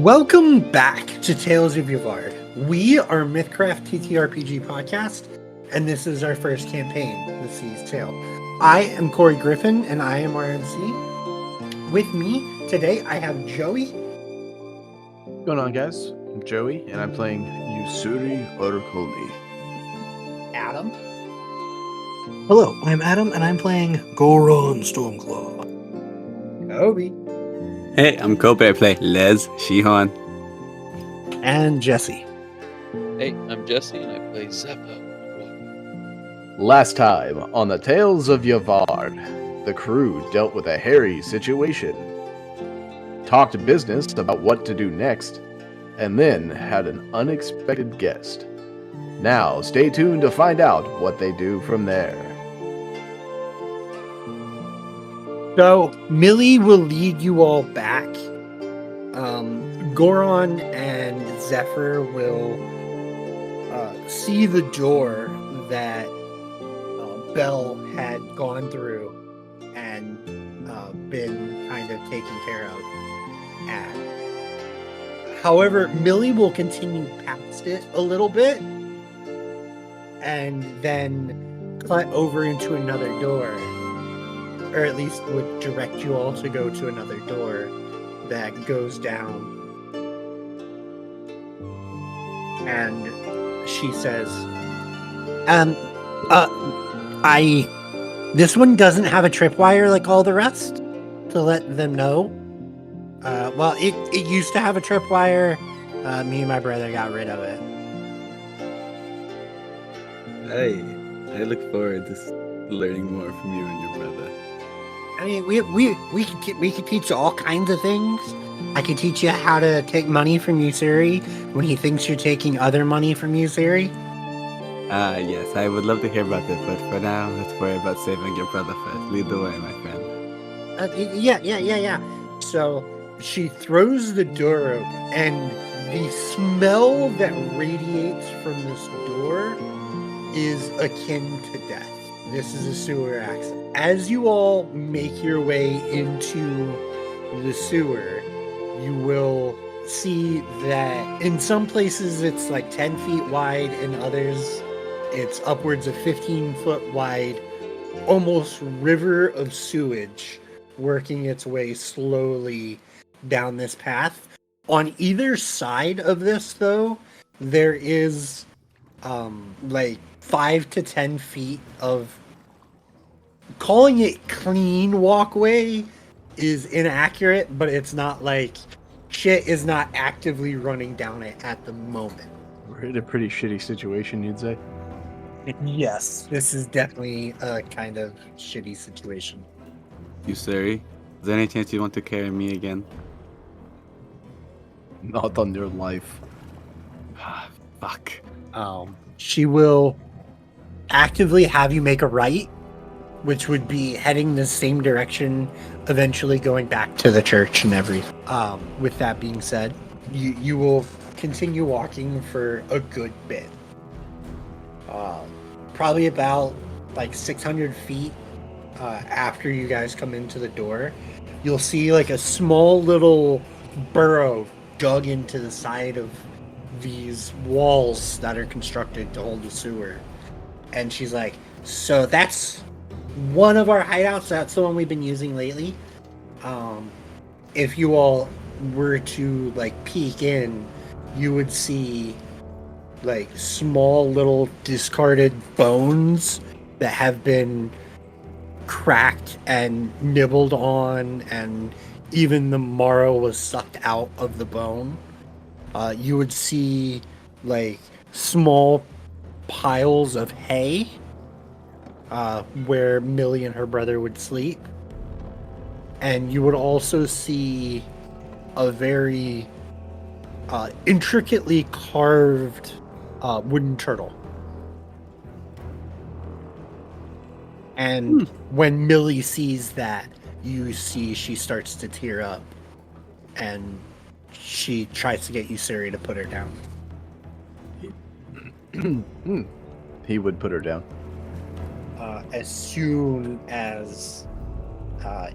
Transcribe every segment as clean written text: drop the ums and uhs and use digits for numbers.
Welcome back to Tales of Yavard. We are Mythcraft TTRPG podcast, and this is our first campaign, The Sea's Tale. I am Corey Griffin, and I am our MC. With me today, I have Joey. What's going on, guys? I'm Joey, and I'm playing Ussuri Orkoli. Adam. Hello, I'm Adam, and I'm playing Goraan Stormclaw. Kobe. Hey, I'm Kobe. I play Les Shihan. And Jesse. Hey, I'm Jesse and I play Zephyr. Last time on the Tales of Yavard, the crew dealt with a hairy situation, talked business about what to do next, and then had an unexpected guest. Now, stay tuned to find out what they do from there. So, Millie will lead you all back. Goraan and Zephyr will see the door that Belle had gone through and been kind of taken care of at. However, Millie will continue past it a little bit and then cut over into another door. Or at least would direct you all to go to another door that goes down. And she says, this one doesn't have a tripwire like all the rest, to let them know. Well, it used to have a tripwire. Me and my brother got rid of it. Hey, I look forward to learning more from you and your brother. I mean, we could teach you all kinds of things. I could teach you how to take money from Ussuri when he thinks you're taking other money from Ussuri. Yes, I would love to hear about it, but for now, let's worry about saving your brother first. Lead the way, my friend. Yeah. So she throws the door open, and the smell that radiates from this door is akin to death. This is a sewer accident. As you all make your way into the sewer, you will see that in some places it's like 10 feet wide, in others it's upwards of 15 foot wide, almost river of sewage working its way slowly down this path. On either side of this, though, there is like 5 to 10 feet of, calling it clean walkway is inaccurate, but it's not like shit is not actively running down it at the moment. We're in a pretty shitty situation, you'd say. Yes, this is definitely a kind of shitty situation. Ussuri, is there any chance you want to carry me again? Not on your life. Fuck. She will actively have you make a right, which would be heading the same direction, eventually going back to the church and everything. With that being said, you will continue walking for a good bit. Probably about like 600 feet after you guys come into the door, you'll see like a small little burrow dug into the side of these walls that are constructed to hold the sewer. And she's like, so that's one of our hideouts. That's the one we've been using lately. If you all were to like peek in, you would see like small little discarded bones that have been cracked and nibbled on, and even the marrow was sucked out of the bone. You would see like small piles of hay where Millie and her brother would sleep. And you would also see a very intricately carved wooden turtle. And when Millie sees that, you see she starts to tear up, and she tries to get Ussuri to put her down. He would put her down. As soon as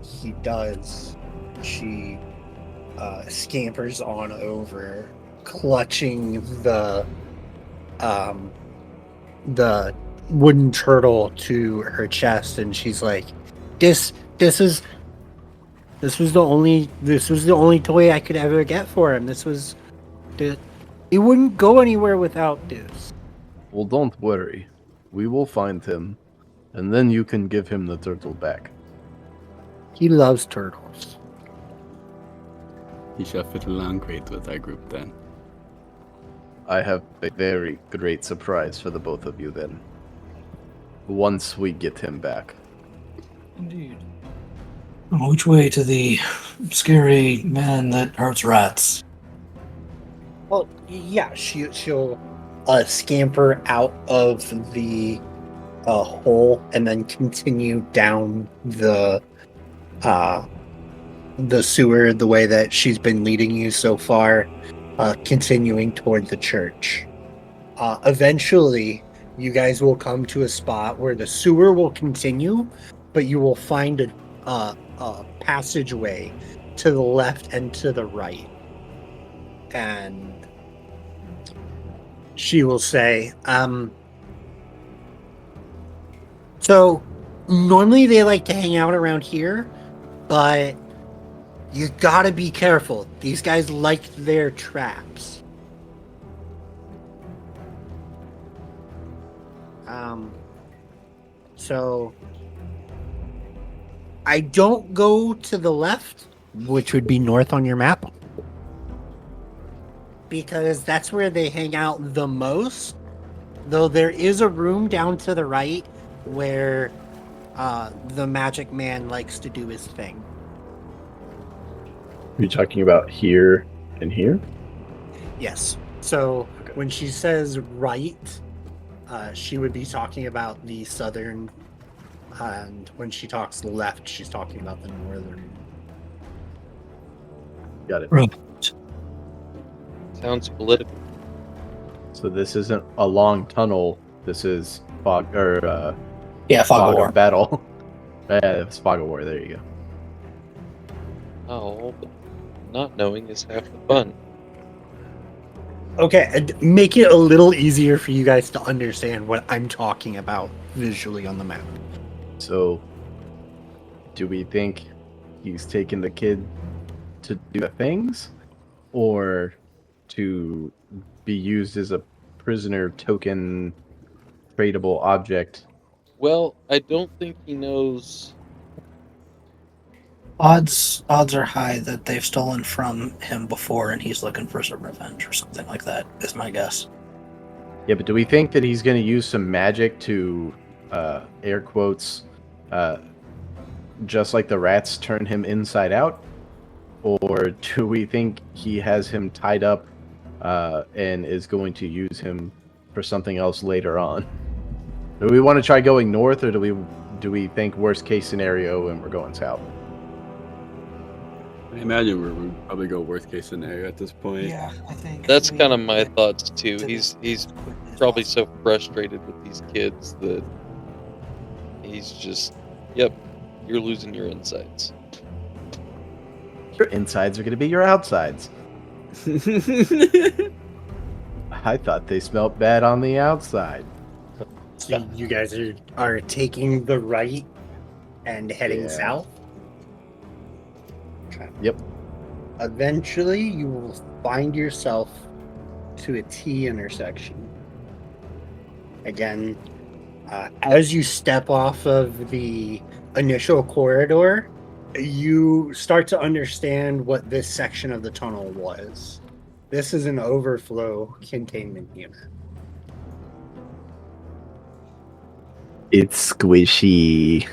he does, she scampers on over, clutching the wooden turtle to her chest, and she's like, This was the only toy I could ever get for him. He wouldn't go anywhere without this." Well, don't worry. We will find him, and then you can give him the turtle back. He loves turtles. He shall fit along great with our group then. I have a very great surprise for the both of you then. Once we get him back. Indeed. Which way to the scary man that hurts rats? Well, yeah, she'll scamper out of the hole and then continue down the sewer the way that she's been leading you so far, continuing toward the church. Eventually, you guys will come to a spot where the sewer will continue, but you will find a passageway to the left and to the right. And she will say, so normally they like to hang out around here, but you gotta be careful. These guys like their traps. So I don't go to the left, which would be north on your map, because that's where they hang out the most. Though there is a room down to the right where the magic man likes to do his thing. Are you talking about here and here? Yes. So Okay. when she says right, she would be talking about the southern, and when she talks left, she's talking about the northern. Got it. Right. Sounds political. So this isn't a long tunnel. This is fog or Yeah, fog of of war. battle. It's fog of war. There you go. Oh, but not knowing is half the fun. Okay, and make it a little easier for you guys to understand what I'm talking about visually on the map. So, do we think he's taking the kid to do the things, or to be used as a prisoner token, tradable object? Well, I don't think he knows. Odds are high that they've stolen from him before, and he's looking for some revenge or something like that. Is my guess. Yeah, but do we think that he's going to use some magic to, air quotes, just like the rats turn him inside out? Or do we think he has him tied up and is going to use him for something else later on? Do we want to try going north, or do we think worst case scenario and we're going south? I imagine we'll probably go worst case scenario at this point. I think That's kind of my thoughts too. He's probably so frustrated with these kids that he's just, yep, you're losing your insights. Your insides are going to be your outsides. I thought they smelled bad on the outside. So you guys are taking the right and heading Yeah. south? Okay. Yep. Eventually, you will find yourself to a T intersection. Again, as you step off of the initial corridor, you start to understand what this section of the tunnel was. This is an overflow containment unit. It's squishy.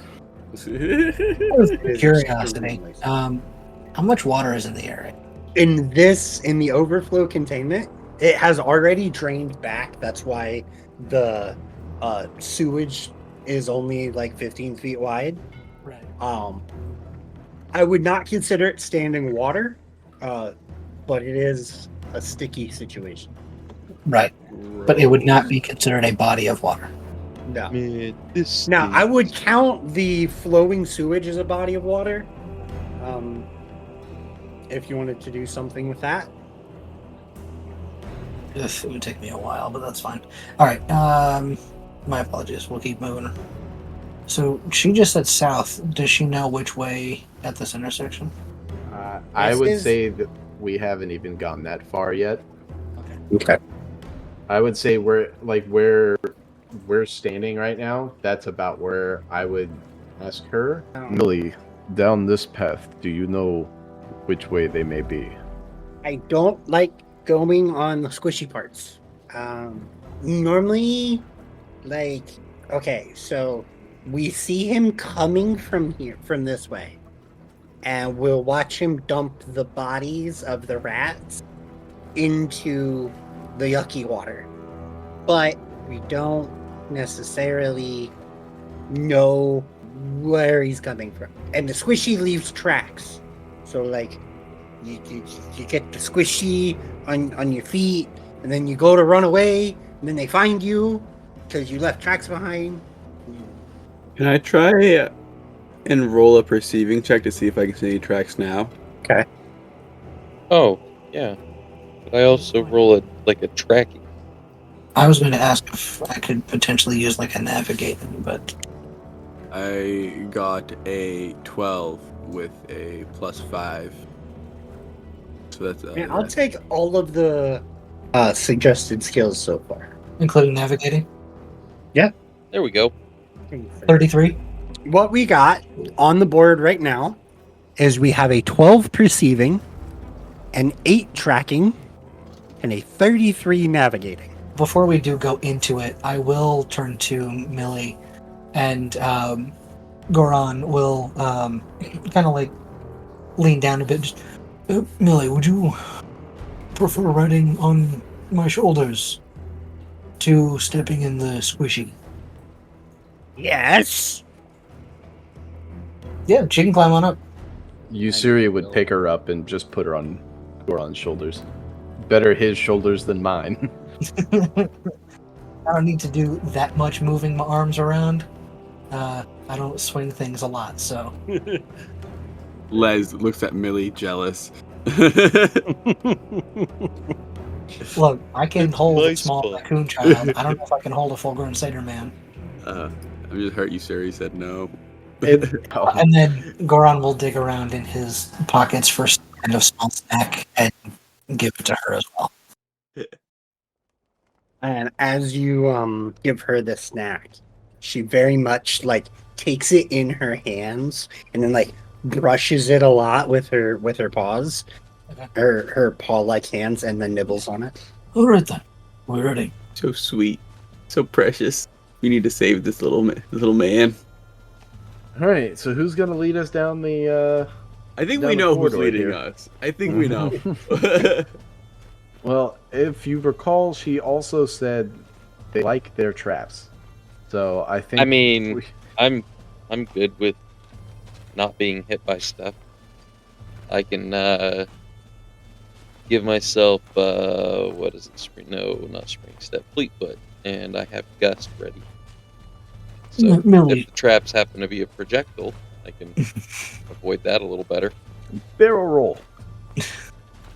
Curiosity. How much water is in the area? In the overflow containment, it has already drained back. That's why the sewage is only like 15 feet wide. Right. I would not consider it standing water, but it is a sticky situation. Right. But it would not be considered a body of water. No. Man, this Now, I stinks. would count the flowing sewage as a body of water. if you wanted to do something with that. It would take me a while, but that's fine. All right. My apologies. We'll keep moving. So she just said south. Does she know which way at this intersection? I This would is- say that we haven't even gone that far yet. Okay. I would say where we're standing right now, that's about where I would ask her. Millie, down this path, do you know which way they may be? I don't like going on the squishy parts. Normally, like, okay, so we see him coming from this way, and we'll watch him dump the bodies of the rats into the yucky water. But we don't necessarily know where he's coming from. And the squishy leaves tracks. So, like, you get the squishy on your feet, and then you go to run away, and then they find you because you left tracks behind. Can I try and roll a perceiving check to see if I can see any tracks now? Oh, yeah. But I also roll a tracking. I was going to ask if I could potentially use like a navigating, but I got a 12 with a +5. So that's Man, I'll take all of the suggested skills so far. including navigating. There we go. 33. What we got on the board right now is we have a 12 perceiving, an 8 tracking, and a 33 navigating. Before we do go into it, I will turn to Millie, and Goraan will kind of like lean down a bit. Just, Millie, would you prefer riding on my shoulders to stepping in the squishy? Yes. Yeah, she can climb on up. Ussuri would pick her up and just put her on Goran's shoulders. Better his shoulders than mine. I don't need to do that much moving my arms around. I don't swing things a lot, so. Les looks at Millie, jealous. Look, I can hold a Nice small spot. raccoon child. I don't know if I can hold a full-grown satyr man. I'm just hurt Ussuri said no. Oh, And then Goraan will dig around in his pockets for some kind of small snack and give it to her as well. And as you give her the snack, she very much like takes it in her hands and then like brushes it a lot with her paws, Okay. her paw-like hands, and then nibbles on it. All right then, we're ready. So sweet, so precious. We need to save this little man. all right. So who's gonna lead us down the? I think Down we the know who's corridor leading here. us. I think we know. Well, if you recall, she also said they like their traps. So I think. I mean, we- I'm good with not being hit by stuff. I can give myself what is it? Not spring step, fleet foot, and I have gust ready. So Millie, if the traps happen to be a projectile, I can avoid that a little better. barrel roll.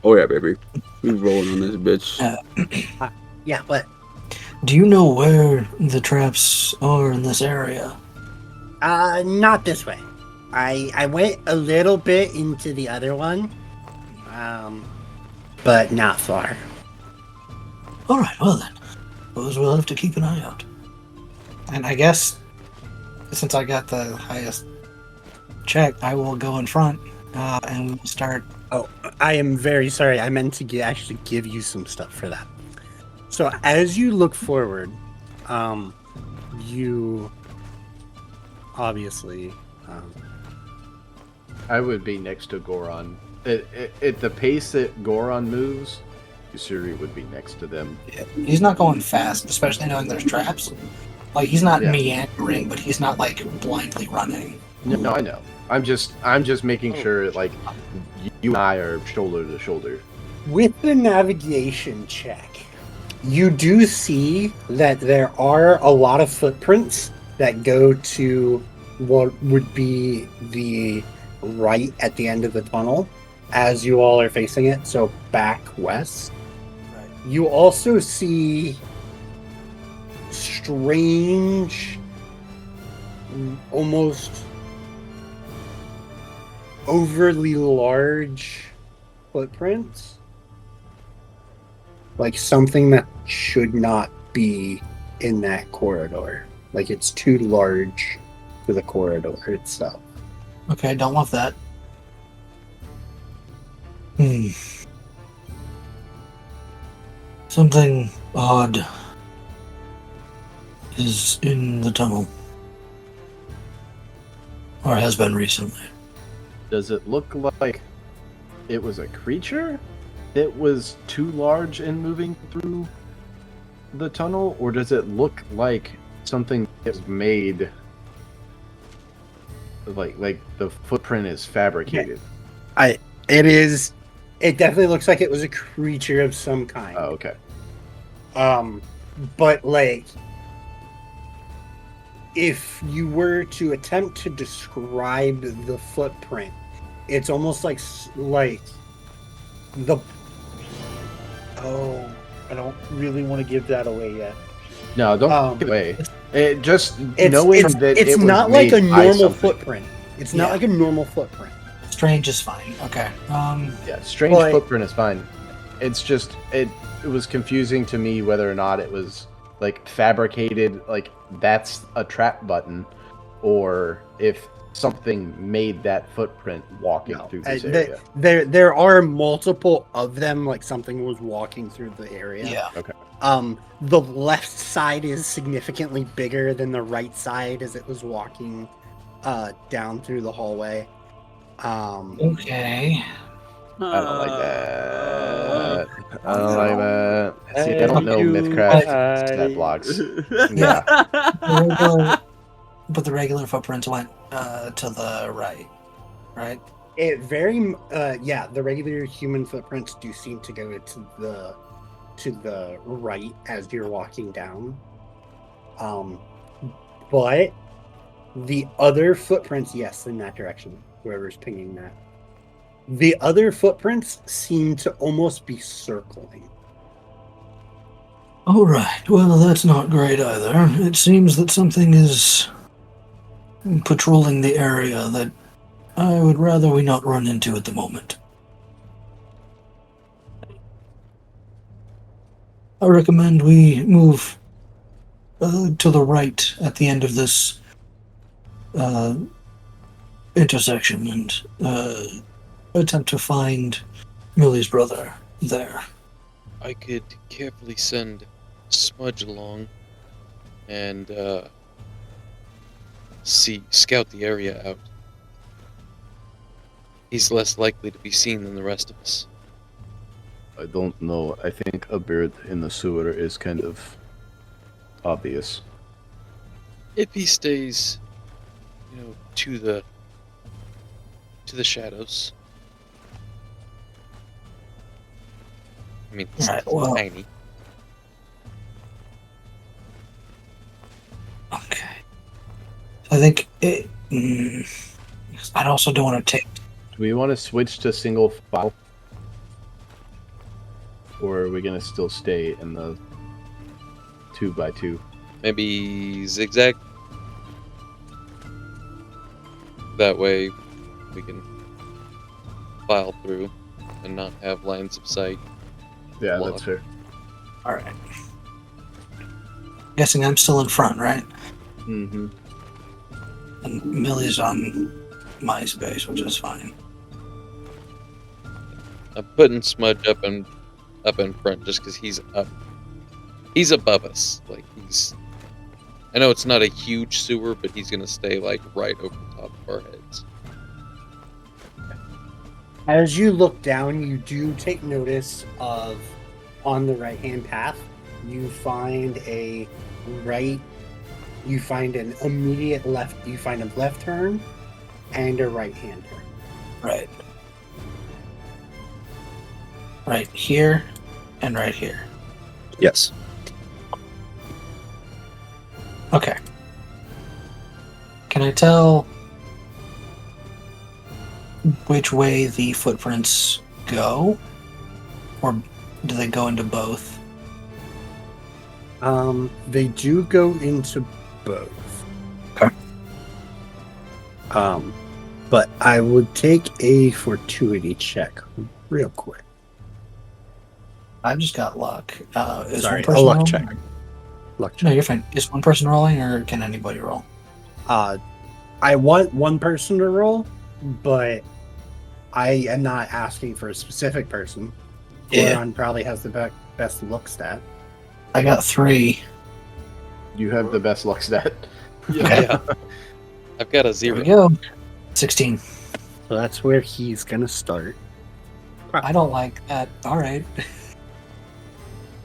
Oh yeah, baby. We rolling on this bitch. Yeah, but do you know where the traps are in this area? not this way. I went a little bit into the other one, but not far. All right, well then, suppose we'll have to keep an eye out. And I guess since I got the highest check, I will go in front and we'll start. Oh, I am very sorry. I meant to actually give you some stuff for that. So as you look forward, you obviously. I would be next to Goraan. At the pace that Goraan moves, Ussuri would be next to them. He's not going fast, especially knowing there's traps. Like he's not Yeah. meandering, but he's not like blindly running. No, I know. I'm just making sure like you and I are shoulder to shoulder. With the navigation check, you do see that there are a lot of footprints that go to what would be the right at the end of the tunnel. as you all are facing it, so back west. Right. You also see strange, almost overly large footprints. Like something that should not be in that corridor. Like it's too large for the corridor itself. Okay, don't love that. Something odd is in the tunnel. Or has been recently. Does it look like it was a creature that was too large and moving through the tunnel, or does it look like something is made like the footprint is fabricated? It definitely looks like it was a creature of some kind. Oh, okay. But like, if you were to attempt to describe the footprint, it's almost like the. Oh, I don't really want to give that away yet. No, don't give it away. It just It's knowing that it's it was not like a made by normal something. footprint. It's not Yeah. like a normal footprint. Strange is fine. Okay. Yeah, strange But- footprint is fine. It's just it was confusing to me whether or not it was like fabricated, like that's a trap button, or if something made that footprint walking through this area. There are multiple of them. Like something was walking through the area. Yeah. The left side is significantly bigger than the right side as it was walking down through the hallway. Okay. I don't like that. I don't like that. See, I don't know You Mythcraft hide. stat blocks. Yeah. But the regular footprints went to the right, right? It very the regular human footprints do seem to go to the right as you're walking down. But the other footprints, yes, in that direction. Whoever's pinging that. The other footprints seem to almost be circling. All right. Well, that's not great either. It seems that something is patrolling the area that I would rather we not run into at the moment. I recommend we move to the right at the end of this intersection and attempt to find Millie's brother there. I could carefully send Smudge along and scout the area out. He's less likely to be seen than the rest of us. I don't know. I think a bird in the sewer is kind of obvious. If he stays, to the shadows. I mean, it's Right, well- tiny. Okay. I think I also don't want to take. Do we want to switch to single file? Or are we going to still stay in the 2x2? Maybe zigzag. That way we can file through and not have lines of sight. Yeah, Block. that's fair. All right. Guessing I'm still in front, right? Mm-hmm. And Millie's on my space, which is fine. I'm putting Smudge up in front just because he's up. He's above us. Like I know it's not a huge sewer, but he's gonna stay like right over the top of our heads. As you look down, you do take notice of, on the right-hand path, you find an immediate left, you find a left turn and a right-hand turn. Right. Right here and right here. Yes. Okay. Can I tell which way the footprints go? Or do they go into both? They do go into both. Okay. But I would take a fortuity check real quick. I've just got luck. Is Sorry, one a person luck rolling? check. Luck check. No, you're fine. Is one person rolling, or can anybody roll? I want one person to roll, but I am not asking for a specific person. Yeah. Goraan probably has the best luck stat. I got 3. You have the best luck stat. Yeah. I've got a There 0. we go. 16. So that's where he's gonna start. I don't like that. All right.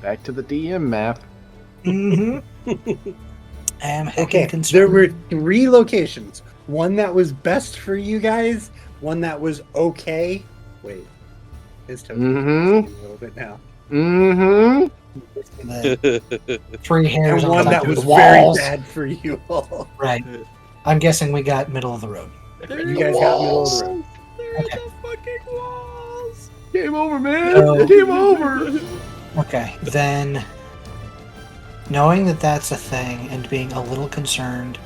Back to the DM map. Mm-hmm. Am heckin' Okay, concerned. there were 3 locations. One that was best for you guys, one that was okay. Wait, his token is a little bit now. Mm-hmm. The 3 hairs And on one top that of was the very walls. bad for you all. Right. I'm guessing we got middle of the road. You guys got middle of the road. Okay. Fucking walls. Game over, man. No. Game over. Okay, then, knowing that that's a thing and being a little concerned,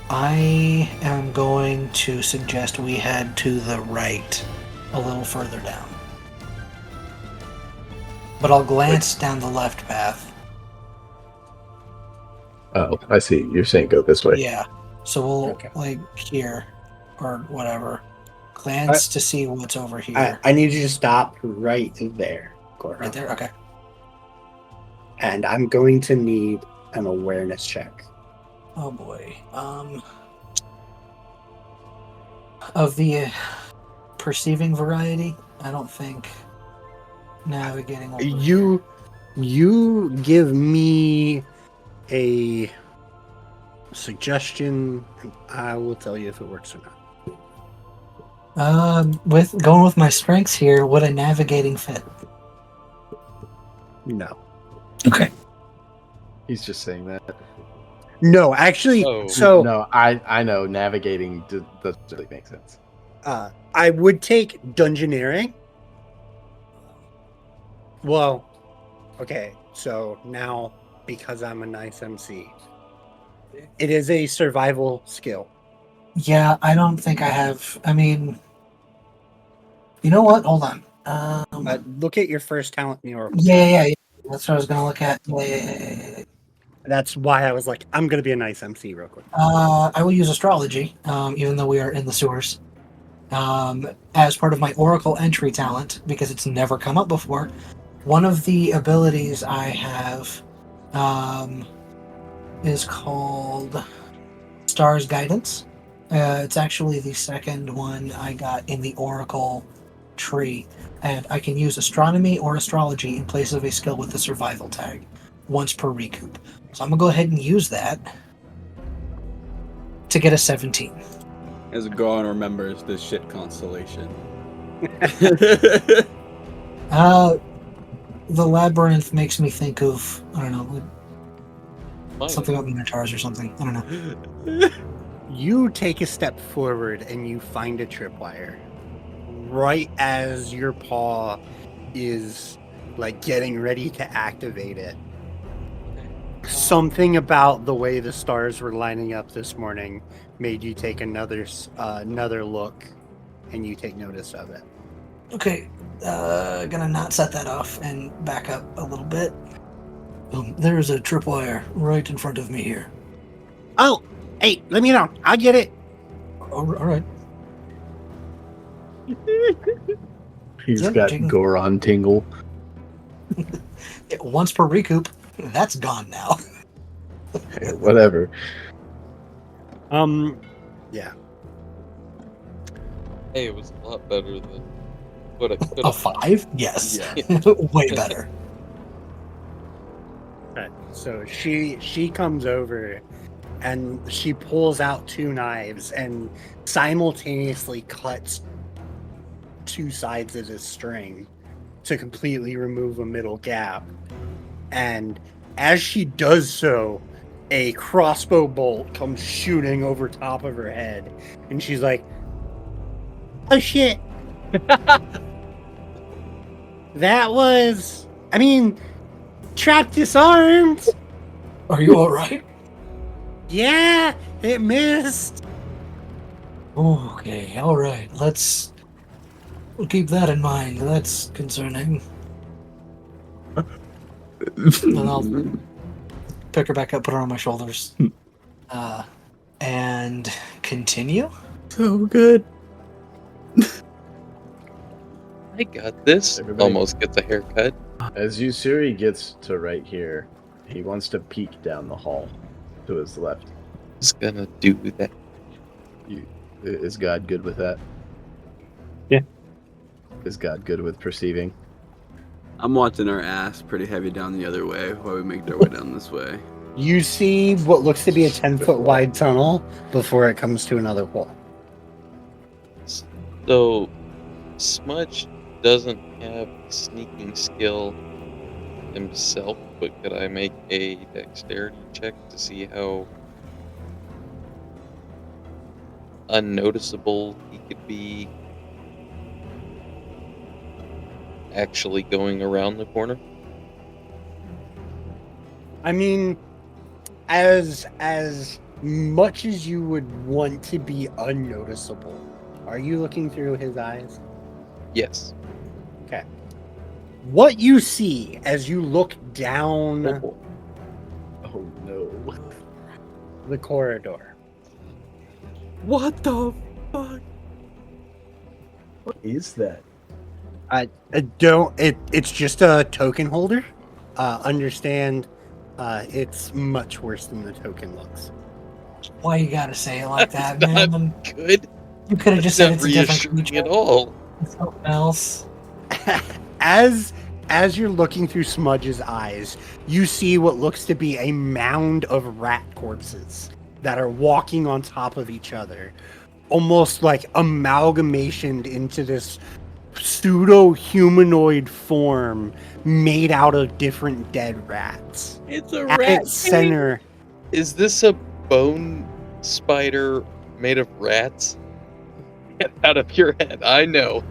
I am going to suggest we head to the right, a little further down. But I'll glance down the left path. Oh, I see. You're saying go this way. Yeah, so we'll, Okay. like, here, or whatever, glance to see what's over here. I need you to stop right there, Goraan. Right there? Okay. And I'm going to need an awareness check. Oh boy. Of the perceiving variety, I don't think navigating over You give me a suggestion, and I will tell you if it works or not. With going with my strengths here, would a navigating fit? No. Okay. He's just saying that. No, actually, Oh. so No, I know navigating doesn't really make sense. I would take dungeoneering. Well, okay, so now because I'm a nice MC, it is a survival skill. Yeah, I don't think I have. I mean, you know what? Hold on. Look at your first talent in the Oracle. Yeah. That's what I was gonna look at. Yeah. That's why I was like, I'm gonna be a nice MC real quick. I will use astrology, even though we are in the sewers, as part of my Oracle entry talent because it's never come up before. One of the abilities I have is called Star's Guidance. It's actually the second one I got in the Oracle tree, and I can use astronomy or astrology in place of a skill with the survival tag once per recoup. So I'm gonna go ahead and use that to get a 17. As Goraan remembers this shit constellation. The labyrinth makes me think of, I don't know, Mine. something about minotaurs or something. I don't know. You take a step forward and you find a tripwire. Right as your paw is like getting ready to activate it. Something about the way the stars were lining up this morning made you take another look, and you take notice of it. Okay, gonna not set that off and back up a little bit. There's a tripwire right in front of me here. Oh, hey, let me know. I'll get it. All right. He's Yep, got Jingle. Goraan tingle. Once per recoup, that's gone now. Whatever. Yeah. Hey, it was a lot better than what I could A have. 5? Yes. Way better. Right. So she comes over and she pulls out 2 knives and simultaneously cuts 2 sides of this string to completely remove a middle gap. And as she does so, a crossbow bolt comes shooting over top of her head, and she's like, Oh shit! That was, I mean, trapped, disarmed. Are you alright? Yeah, it missed. Okay, alright. We'll keep that in mind. That's concerning. And I'll pick her back up, put her on my shoulders. And continue? So good. I got this. Everybody- Almost gets a haircut. As Ussuri gets to right here, he wants to peek down the hall to his left. Just gonna do that. Is God good with that? Yeah. Is God good with perceiving? I'm watching our ass pretty heavy down the other way while we make our way down this way. You see what looks to be a 10-foot wide tunnel before it comes to another wall. So, Smudge doesn't have sneaking skill himself, but could I make a dexterity check to see how unnoticeable he could be actually going around the corner? I mean, as much as you would want to be unnoticeable, are you looking through his eyes? Yes. What you see as you look down Oh no. the corridor, What the fuck? What is that? it's just a token holder. Understand, it's much worse than the token looks. Why you gotta say it like that, That's man? Good. You could have just Not said it's a different reassuring creature. at all. Something else. As you're looking through Smudge's eyes, you see what looks to be a mound of rat corpses that are walking on top of each other, almost like amalgamationed into this pseudo-humanoid form made out of different dead rats. It's a At rat. its center, Is this a bone spider made of rats? Get out of your head. I know.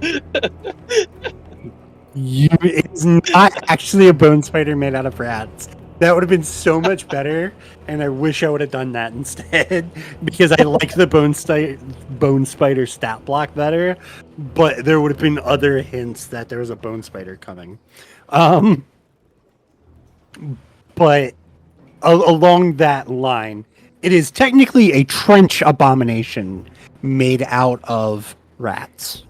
it's not actually a bone spider made out of rats. That would have been so much better, and I wish I would have done that instead, because I like the bone spider stat block better, but there would have been other hints that there was a bone spider coming. But along that line, it is technically a trench abomination made out of rats.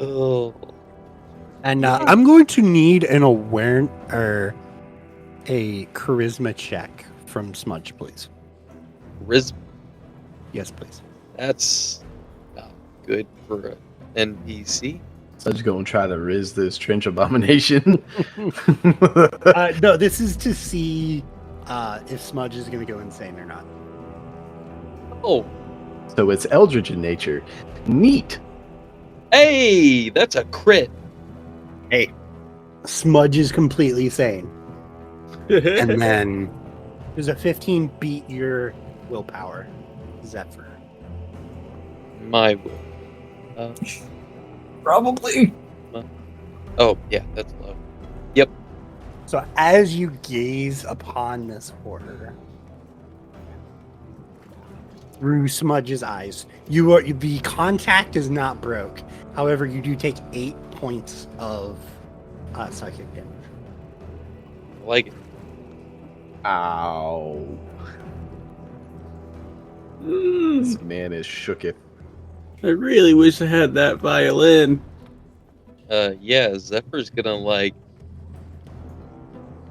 Oh. And I'm going to need an awareness or a charisma check from Smudge, please. Riz, Yes, please. that's not good for an NPC. So I'm just gonna try to riz this trench abomination. No, this is to see if Smudge is going to go insane or not. Oh, So it's eldritch in nature. Neat. hey, that's a crit. Hey, Smudge is completely sane. And then does a 15 beat your willpower, Zephyr? My will. Probably. Oh, yeah, that's low. So as you gaze upon this horror through Smudge's eyes, the contact is not broke. However, you do take 8 points of psychic damage. I like it. Ow. This man is shooketh. I really wish I had that violin. Yeah, Zephyr's gonna,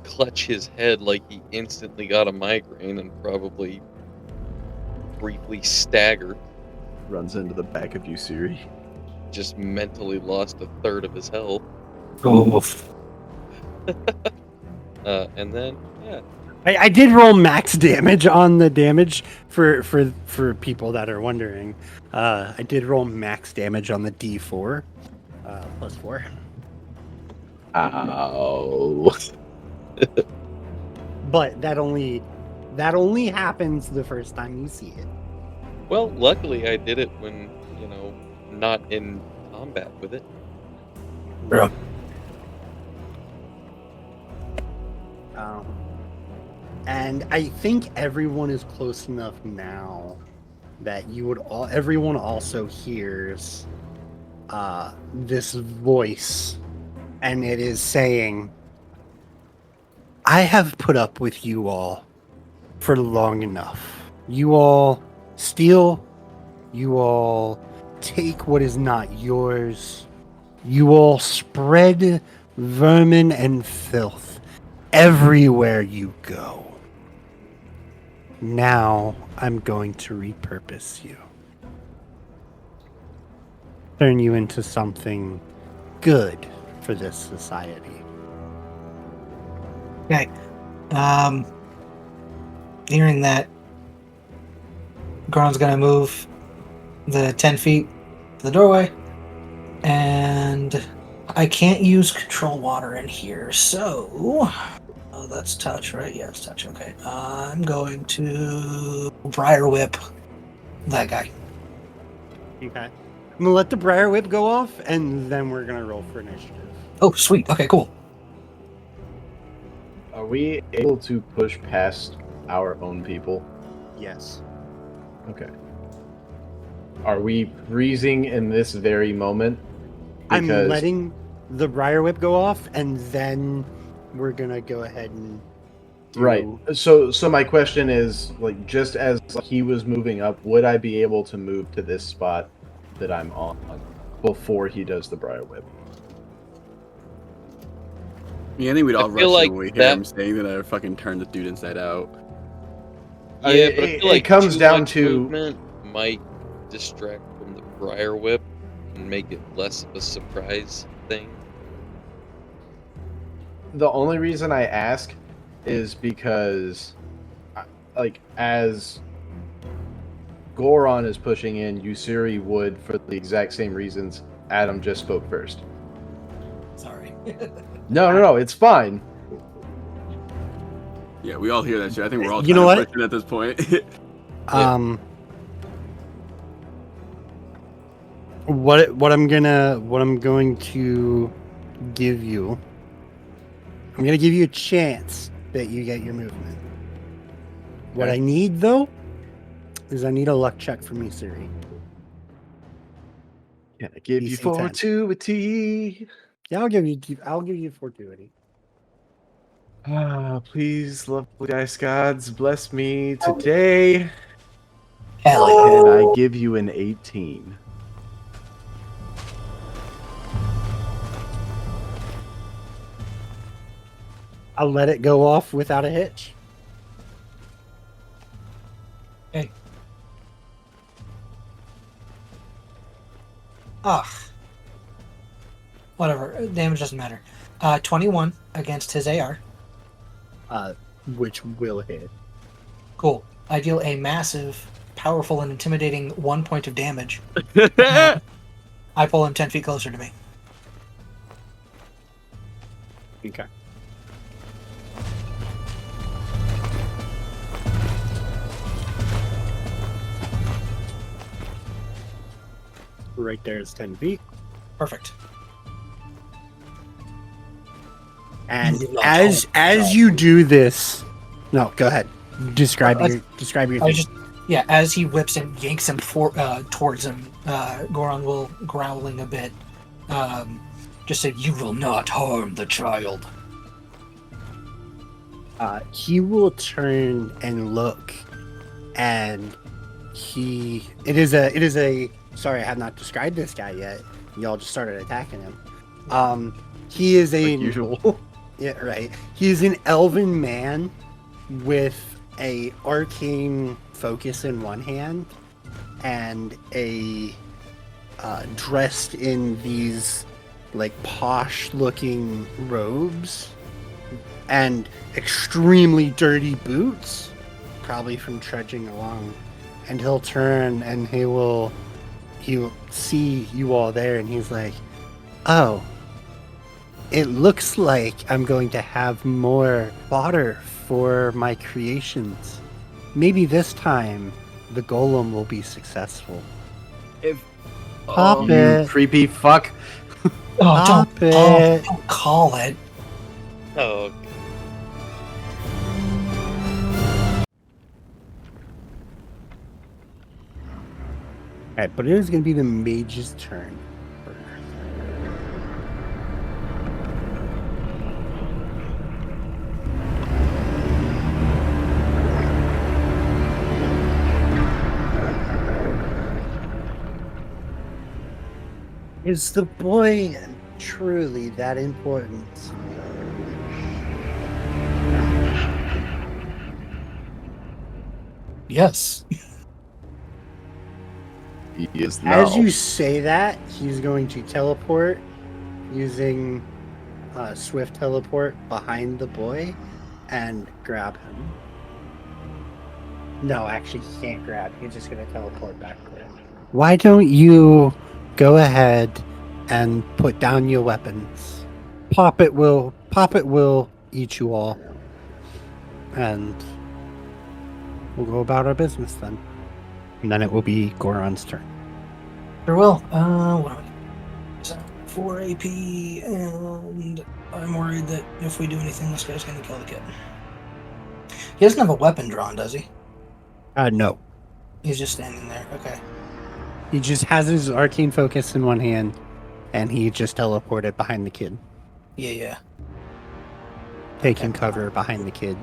clutch his head like he instantly got a migraine and probably briefly stagger. Runs into the back of Ussuri. Just mentally lost a third of his health. Oof. And then, yeah. I did roll max damage on the damage for people that are wondering. I did roll max damage on the D4 plus 4. Ow. But that only happens the first time you see it. Well, luckily I did it when, not in combat with it. Yeah. And I think everyone is close enough now that everyone also hears this voice, and it is saying, I have put up with you all for long enough. You all steal, you all take what is not yours, you all spread vermin and filth everywhere you go. Now I'm going to repurpose you. Turn you into something good for this society. Okay. Hearing that, Goran's gonna move the 10 feet to the doorway, and I can't use control water in here, so that's touch, right? Yeah, it's touch. Okay. I'm going to Briar Whip that guy. Okay. I'm gonna let the Briar Whip go off, and then we're gonna roll for initiative. Oh, sweet. Okay, cool. Are we able to push past our own people? Yes. Okay. Are we freezing in this very moment? I'm letting the Briar Whip go off, and then we're gonna go ahead and do... Right. So my question is, like, just as he was moving up, would I be able to move to this spot that I'm on before he does the Briar Whip? Yeah, I think we'd all I rush feel like when we hear that- him saying that I fucking turn the dude inside out. Yeah, but I it feel like comes too down much to- movement might distract from the Briar Whip and make it less of a surprise thing. The only reason I ask is because, like, as Goraan is pushing in, Ussuri would, for the exact same reasons Adam just spoke first. Sorry. No, it's fine. Yeah, we all hear that shit. I think we're all You know trying what? to push it at this point. What I'm going to give you, I'm gonna give you a chance that you get your movement. What I need though is I need a luck check from you, Siri. Can I give you DC 10. fortuity? Yeah, I'll give you fortuity. Please, lovely ice gods, bless me today. Hell yeah. And I give you an 18. I'll let it go off without a hitch. Okay. Ugh. Whatever. Damage doesn't matter. 21 against his AR. Which will hit. Cool. I deal a massive, powerful, and intimidating 1 point of damage. I pull him 10 feet closer to me. Okay. Right there is 10 feet. Perfect. And You as you do this, no, go ahead. Describe your I thing. just, as he whips and yanks him towards him, Goraan will, growling a bit, just say, "You will not harm the child." He will turn and look, and it is a sorry, I have not described this guy yet. Y'all just started attacking him. He is Like usual. Yeah, right. He's an elven man with a arcane focus in one hand and a dressed in these like posh looking robes and extremely dirty boots, probably from trudging along. And he'll turn and he'll see you all there, and he's like, "Oh, it looks like I'm going to have more fodder for my creations. Maybe this time the golem will be successful. If Pop You it. creepy fuck. Oh, Stop it. don't call it. Oh, Alright, but it is going to be the mage's turn. Is the boy truly that important? Yes. He is now. As you say that, he's going to teleport using swift teleport behind the boy and grab him. No, actually, he can't grab. He's just going to teleport back there. Why don't you go ahead and put down your weapons? Poppet will eat you all, and we'll go about our business then. And then it will be Goran's turn. Sure will. What do we so 4 AP, and I'm worried that if we do anything, this guy's gonna kill the kid. He doesn't have a weapon drawn, does he? No. He's just standing there. Okay. He just has his arcane focus in one hand, and he just teleported behind the kid, Yeah. taking cover behind the kid.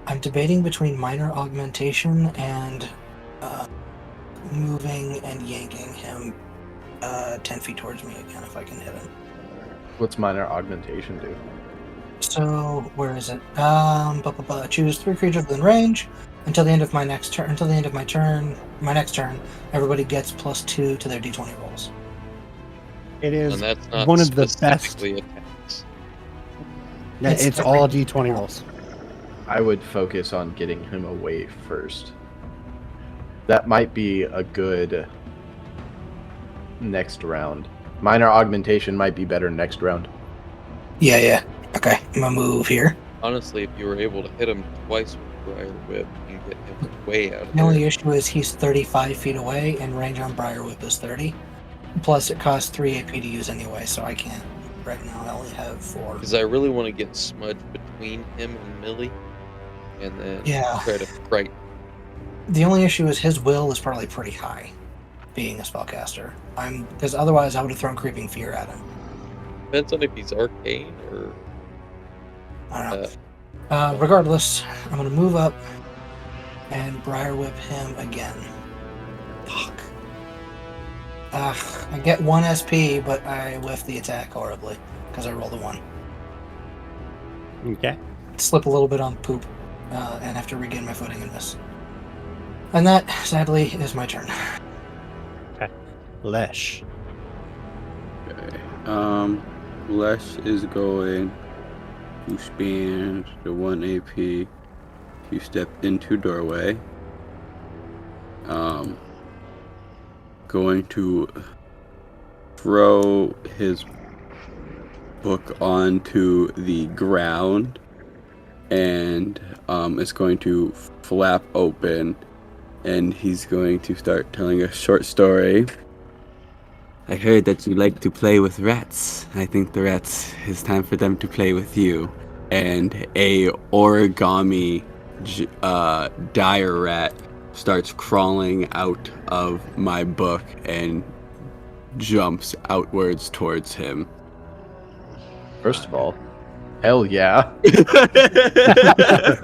I'm debating between minor augmentation and moving and yanking him 10 feet towards me again if I can hit him. What's minor augmentation do? So where is it? Choose 3 creatures within range until the end of my next turn. Until the end of my next turn, everybody gets +2 to their d20 rolls. It is and that's not one of the best. specifically attacks. It's all d20 rolls. I would focus on getting him away first. That might be a good next round. Minor augmentation might be better next round. Yeah. Okay, I'm gonna move here. Honestly, if you were able to hit him twice with Briar Whip and get him way out of The only there, issue is he's 35 feet away, and range on Briar Whip is 30. Plus, it costs 3 AP to use anyway, so I can't. Right now, I only have 4. because I really want to get Smudge between him and Millie, and then Yeah. try to frighten. The only issue is his will is probably pretty high, being a spellcaster. Because otherwise, I would have thrown Creeping Fear at him. Depends on if he's arcane or. I don't know. Regardless, I'm gonna move up and Briar Whip him again. Fuck. I get 1 SP, but I whiff the attack horribly because I rolled a 1. Okay. Slip a little bit on poop and have to regain my footing and miss. And that, sadly, is my turn. Lesh. Okay. Lesh is going to spend the 1 AP to step into doorway. Going to throw his book onto the ground, and it's going to flap open, and he's going to start telling a short story. I heard that you like to play with rats. I think the rats, it's time for them to play with you. And a origami dire rat starts crawling out of my book and jumps outwards towards him. First of all, hell yeah.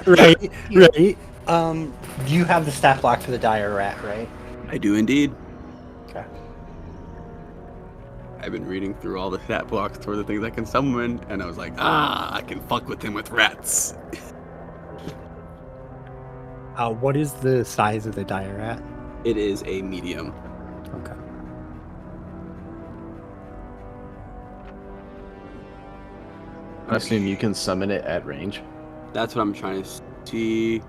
Right. You have the stat block for the dire rat, right? I do indeed. Okay. I've been reading through all the stat blocks for the things I can summon, and I was like, I can fuck with him with rats. What is the size of the dire rat? It is a medium. Okay. I assume you can summon it at range. That's what I'm trying to see.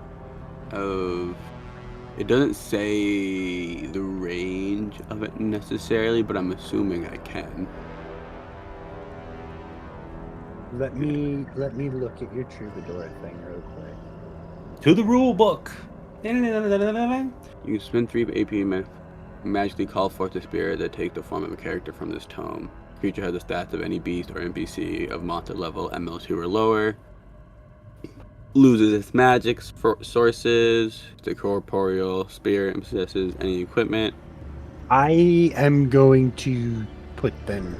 It doesn't say the range of it necessarily, but I'm assuming I can. Let me look at your troubadour thing real quick. To the rule book. You can spend 3 AP magically call forth a spirit that takes the form of a character from this tome. Creature has the stats of any beast or NPC of monster level ML2 or lower. Loses its magic sources, the corporeal spirit, and possesses any equipment. I am going to put them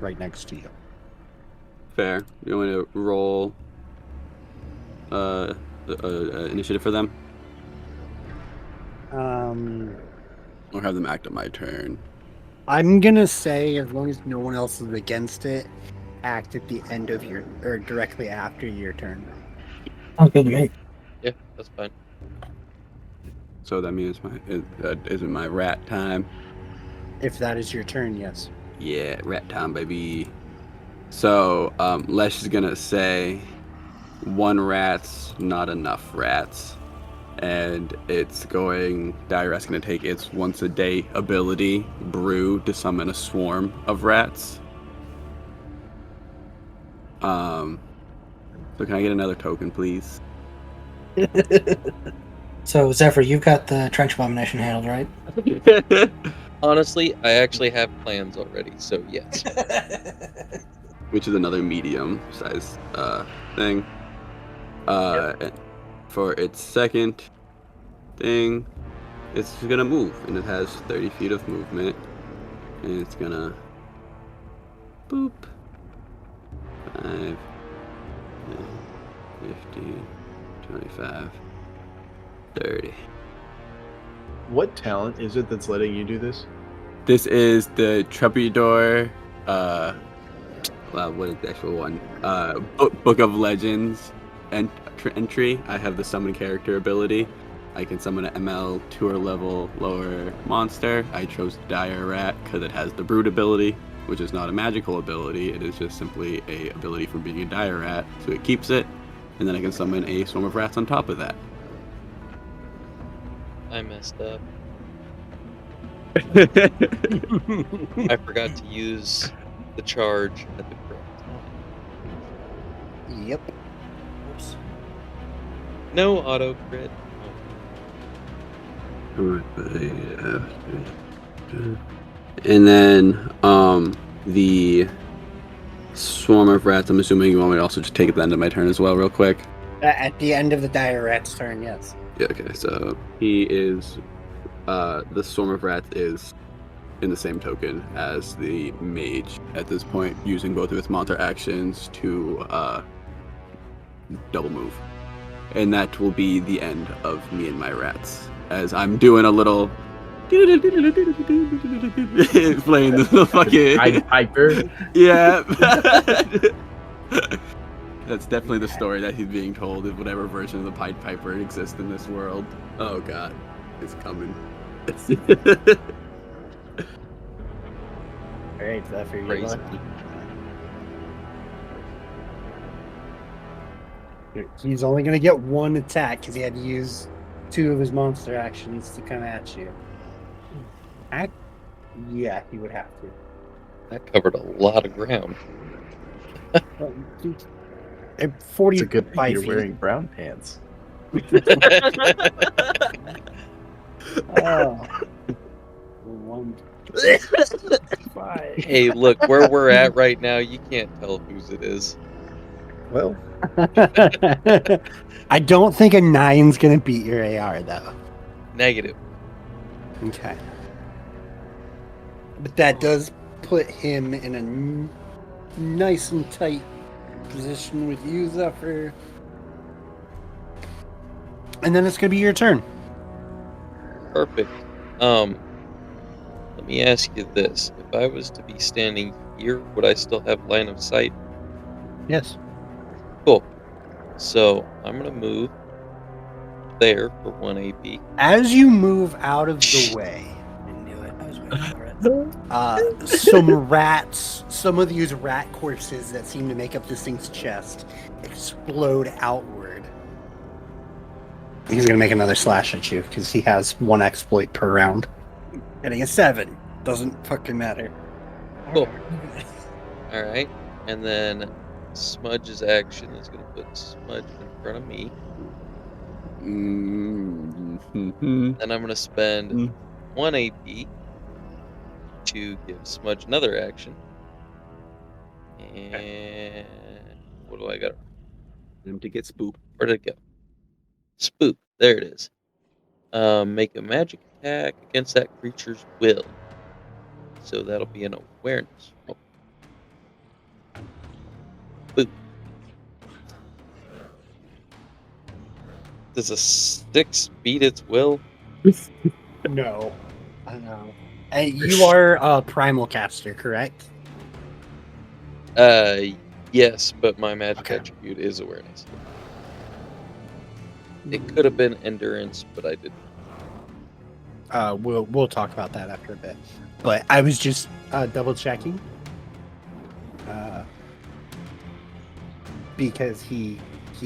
right next to you. Fair. You want to roll initiative for them? Or have them act on my turn? I'm gonna say, as long as no one else is against it, act at the end of your, or directly after your turn. Sounds good to me. Yeah, that's fine. So that means is it my rat time? If that is your turn, yes. Yeah, rat time, baby. So, Lesh is gonna say, 1 rat's not enough rats. And it's going, Dire Rat's gonna take its once a day ability, Brew, to summon a swarm of rats. So can I get another token, please? So, Zephyr, you've got the trench abomination handled, right? Honestly, I actually have plans already, so yes. Which is another medium size thing. For its second thing, it's gonna move, and it has 30 feet of movement, and it's gonna boop 5, 50, 25, 30. What talent is it that's letting you do this? This is the Trepidor, what is the actual one? Book of Legends entry. I have the summon character ability. I can summon an ML 2 or level lower monster. I chose Dire Rat because it has the Brood ability, which is not a magical ability. It is just simply a ability from being a Dire Rat, so it keeps it. And then I can summon a swarm of rats on top of that. I messed up. I forgot to use the charge at the correct time. Yep. Oops. No auto crit. And then the swarm of rats, I'm assuming you want me to also just take it at the end of my turn as well, real quick. At the end of the Dire Rat's turn, yes. Yeah, okay, so he is the swarm of rats is in the same token as the mage at this point, using both of its monster actions to double move. And that will be the end of me and my rats. As I'm doing a little playing the fucking Pied Piper. Yeah. That's definitely the story that he's being told, is whatever version of the Pied Piper exists in this world. Oh god, it's coming. Alright, Zephyr, you're Crazy. lucky. He's only going to get 1 attack because he had to use 2 of his monster actions to come at you. Yeah, he would have to. That covered a lot of ground. 40 It's a good thing 5 you're feet. wearing brown pants. Oh. 1, 5. Hey, look, where we're at right now, you can't tell whose it is. Well, I don't think a 9's gonna beat your AR though. Negative. Okay. But that does put him in a nice and tight position with you, Zephyr. And then it's gonna be your turn. Perfect. Let me ask you this. If I was to be standing here, would I still have line of sight? Yes. Cool. So, I'm going to move there for 1 AP. As you move out of the way, I knew it. I was waiting for it. some of these rat corpses that seem to make up this thing's chest explode outward. He's gonna make another slash at you because he has 1 exploit per round. Getting a 7 doesn't fucking matter. Cool. Alright. And then Smudge's action is going to put Smudge in front of me. Mm-hmm. Then I'm going to spend 1 AP to give Smudge another action. And what do I got? Him to get spooked. Where did it go? Spook. There it is. Make a magic attack against that creature's will. So that'll be an awareness roll. Boop. Does a 6 beat its will? No. I know. You are a primal caster, correct? Yes, but my magic Okay. attribute is awareness. It could have been endurance, but I didn't. We'll talk about that after a bit. But I was just double checking. Because he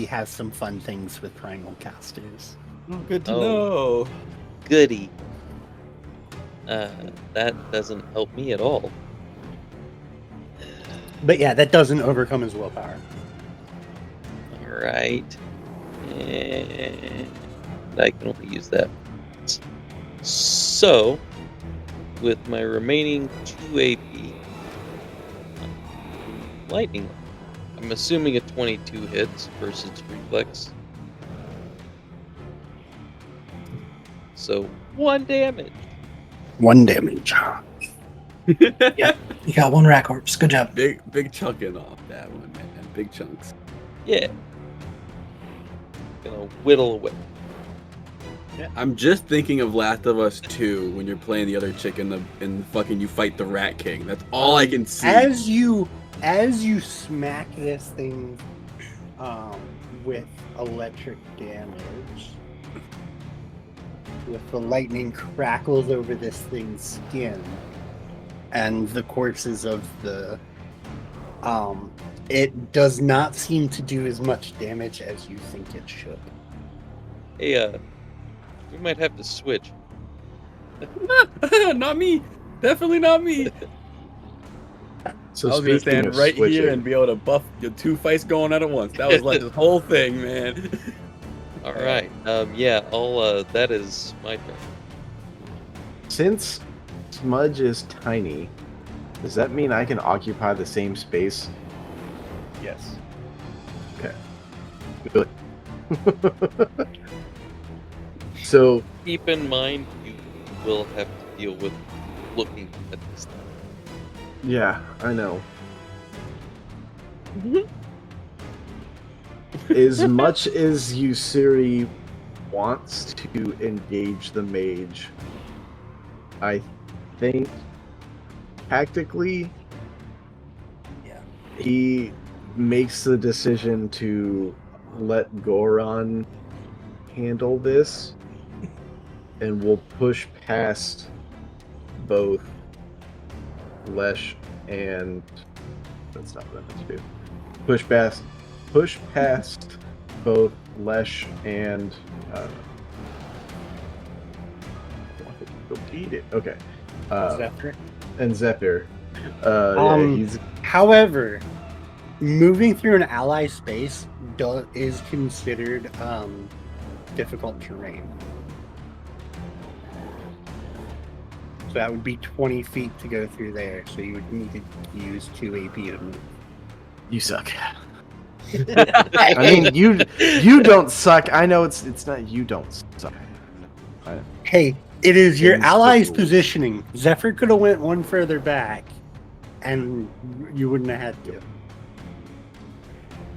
has some fun things with primal casters. Oh, good to Oh. know. Goody. That doesn't help me at all. But yeah, that doesn't overcome his willpower. Alright. And I can only use that. So, with my remaining 2 AP, lightning. I'm assuming a 22 hits versus reflex. So, 1 damage. 1 damage. You got 1 rack corpse. Good job. Big chunking off that one, man. Big chunks. Yeah. Gonna whittle away. I'm just thinking of Last of Us 2 when you're playing the other chick in the fucking you fight the Rat King. That's all I can see. As you smack this thing with electric damage, with the lightning crackles over this thing's skin, and the corpses of the it does not seem to do as much damage as you think it should. Hey, we might have to switch. Not me. Definitely not me. So I was gonna speaking stand of right switching, here and be able to buff the 2 fights going on at once. That was like this whole thing, man. All right. Yeah. I'll. That is my turn. since Smudge is tiny, does that mean I can occupy the same space? Yes. Good. So Keep in mind, you will have to deal with looking at this thing. yeah, I know. As much as Ussuri wants to engage the mage, I think tactically, he makes the decision to let Goraan handle this, and will push past both Lesh and that's not what I meant to do. Push past both Lesh and go beat it. Okay. Zephyr. And Zephyr. Yeah, he's However, moving through an ally space is considered difficult terrain. So that would be 20 feet to go through there. So you would need to use 2 AP to move. you suck. I mean, you don't suck. I know it's not you don't suck. Hey, it is your Against the ally's rules. positioning. Zephyr could have went one further back, and you wouldn't have had to.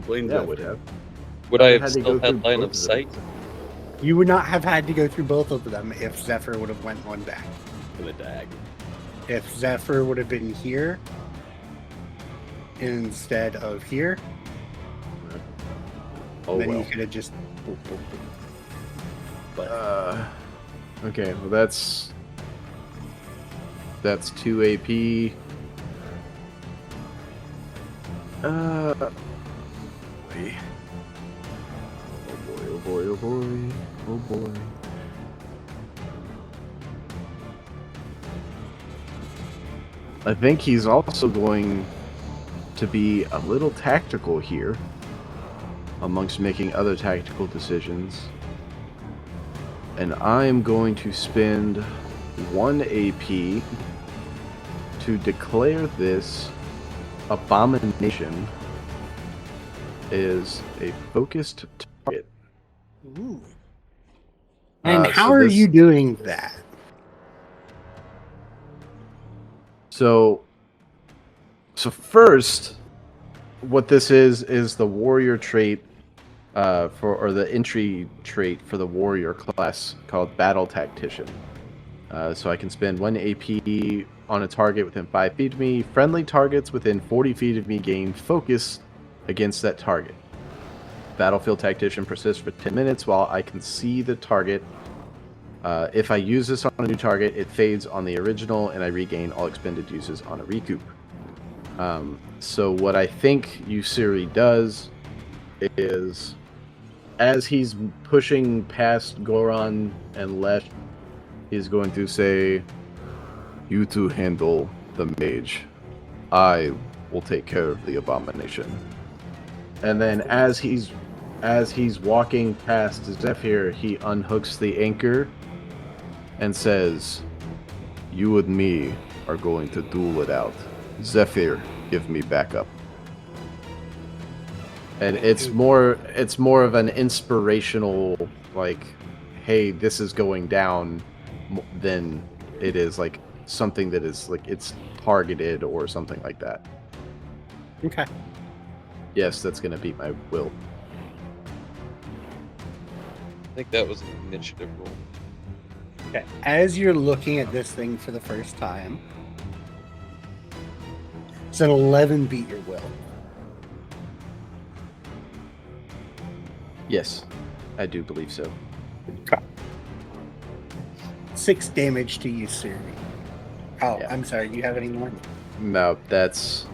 Blame Yeah, Zephyr. would have. Would I Had have to still go through had line both of them. sight? You would not have had to go through both of them if Zephyr would have went one back. For the dag. If Zephyr would have been here instead of here, Oh then well. you could have just. But Okay, well that's 2 AP. Boy. Oh boy, oh boy, oh boy, oh boy. I think he's also going to be a little tactical here, amongst making other tactical decisions. And I'm going to spend 1 AP to declare this abomination is a focused target. Ooh. And how so are this- you doing that? So first, what this is the warrior trait or the entry trait for the warrior class called Battle Tactician. So I can spend 1 AP on a target within 5 feet of me. Friendly targets within 40 feet of me gain focus against that target. Battlefield Tactician persists for 10 minutes while I can see the target. If I use this on a new target, it fades on the original, and I regain all expended uses on a recoup. So what I think Ussuri does is, as he's pushing past Goraan and Lesh, he's going to say, "You two handle the mage. I will take care of the abomination." And then as he's walking past Zephyr, he unhooks the anchor and says, "You and me are going to duel it out. Zephyr, give me backup." And it's more of an inspirational, like, hey, this is going down, than it is like something that is like it's targeted or something like that. Okay. Yes, that's gonna beat my will. I think that was an initiative roll. Okay. As you're looking at this thing for the first time, it's an 11 beat your will. Yes, I do believe so. 6 damage to you, Ussuri. Oh, Yeah. I'm sorry. Do you have any more? No, that's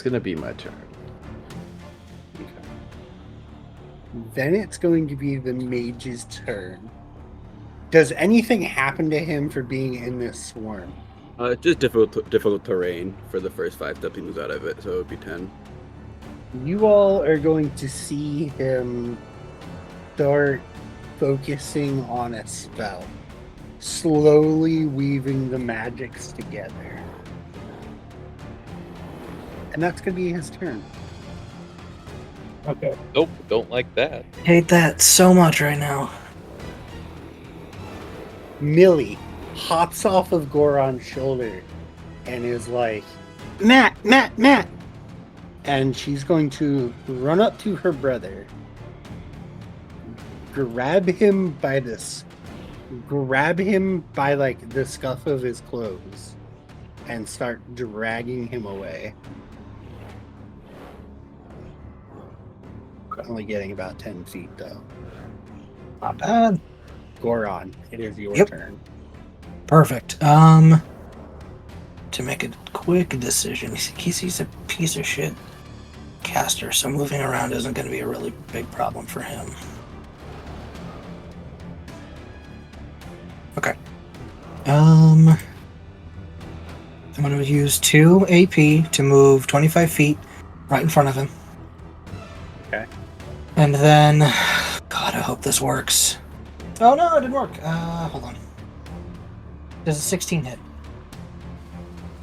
gonna be my turn. Okay. Then it's going to be the mage's turn. Does anything happen to him for being in this swarm? Just difficult terrain for the first 5 that he moves out of it, so it would be 10. You all are going to see him start focusing on a spell, slowly weaving the magics together. And that's going to be his turn. Okay. Nope, don't like that. Hate that so much right now. Millie hops off of Goron's shoulder and is like, Matt! And she's going to run up to her brother, grab him by like the scuff of his clothes, and start dragging him away. Only getting about 10 feet though. Not bad. Goraan, it is your Yep. turn. Perfect. To make a quick decision, he's a piece of shit caster, so moving around isn't going to be a really big problem for him. Okay. I'm going to use 2 AP to move 25 feet right in front of him. Okay. And then, God, I hope this works. Oh no, it didn't work. Hold on. Does a 16 hit?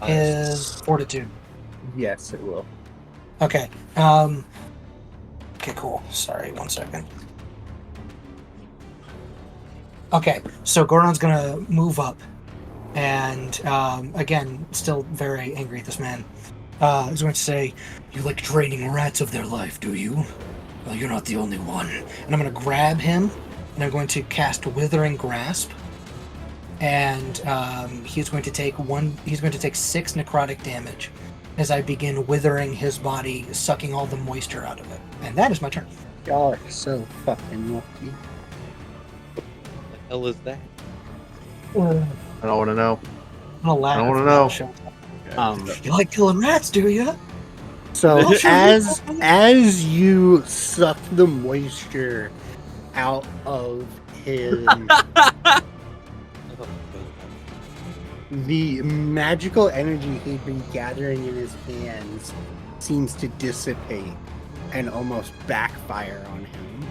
His fortitude. Yes, it will. Okay. Okay, cool. Sorry, 1 second. Okay, so Goran's gonna move up, and again, still very angry at this man. He's going to say, "You like draining rats of their life, do you? Well, you're not the only one." And I'm gonna grab him, and I'm going to cast Withering Grasp, and he's going to take 6 necrotic damage as I begin withering his body, sucking all the moisture out of it. And that is my turn. Y'all are so fucking lucky. The hell is that? I don't want to know. I'm gonna laugh. I don't wanna if know. that shows up. You like killing rats, do you? So Well, sure, as you suck the moisture out of his, the magical energy he'd been gathering in his hands seems to dissipate and almost backfire on him.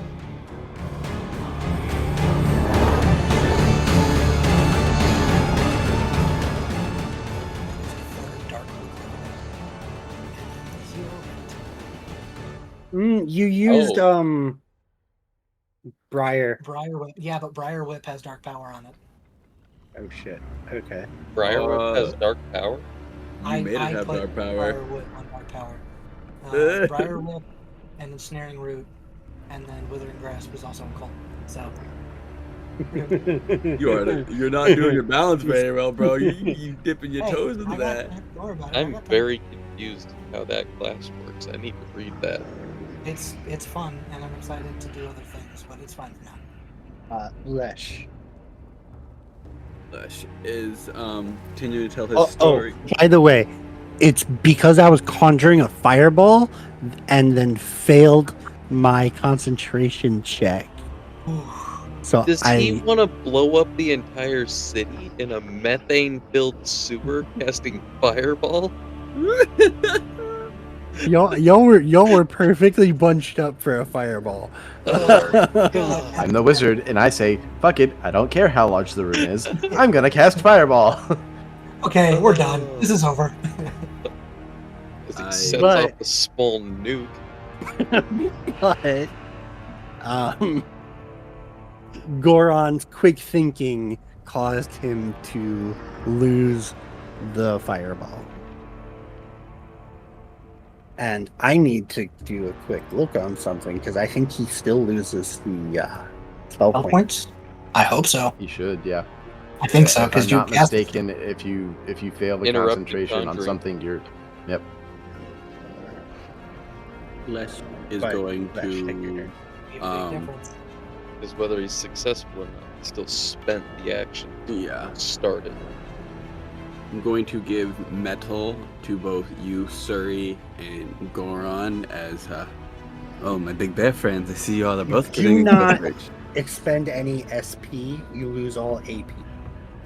You used Briar. Briar Whip. Yeah, but Briar Whip has dark power on it. Oh shit. Okay. Briarwhip has dark power. You made it have put dark power. Briar Whip on dark power. Briar Whip and Ensnaring Root, and then Withering Grasp was also in Colt. So You're not doing your balance very well, bro. You dipping your toes into that. Don't worry about it. I I'm got time. very confused how that class works. I need to read that. It's fun, and I'm excited to do other things, but it's fine for now. Lesh. Lesh is continuing to tell his story. By the way, it's because I was conjuring a fireball and then failed my concentration check. So Does he want to blow up the entire city in a methane-filled sewer casting fireball? y'all were perfectly bunched up for a fireball. I'm the wizard, and I say, fuck it, I don't care how large the room is. I'm gonna cast fireball. Okay, we're done. This is over. Because he sets off a small nuke. But Goron's quick thinking caused him to lose the fireball. And I need to do a quick look on something because I think he still loses the 12 points. I hope so. You should, yeah. I think so If because I'm you not mistaken, if you fail the Interrupted concentration on conjuring. something, you're yep. Lesh is But going Lesh, take your to turn. Because whether he's successful or not, he still spent the action started. I'm going to give metal to both Ussuri and Goraan as my big bear friends. I see you all are both Do getting not rich. expend any SP, you lose all AP.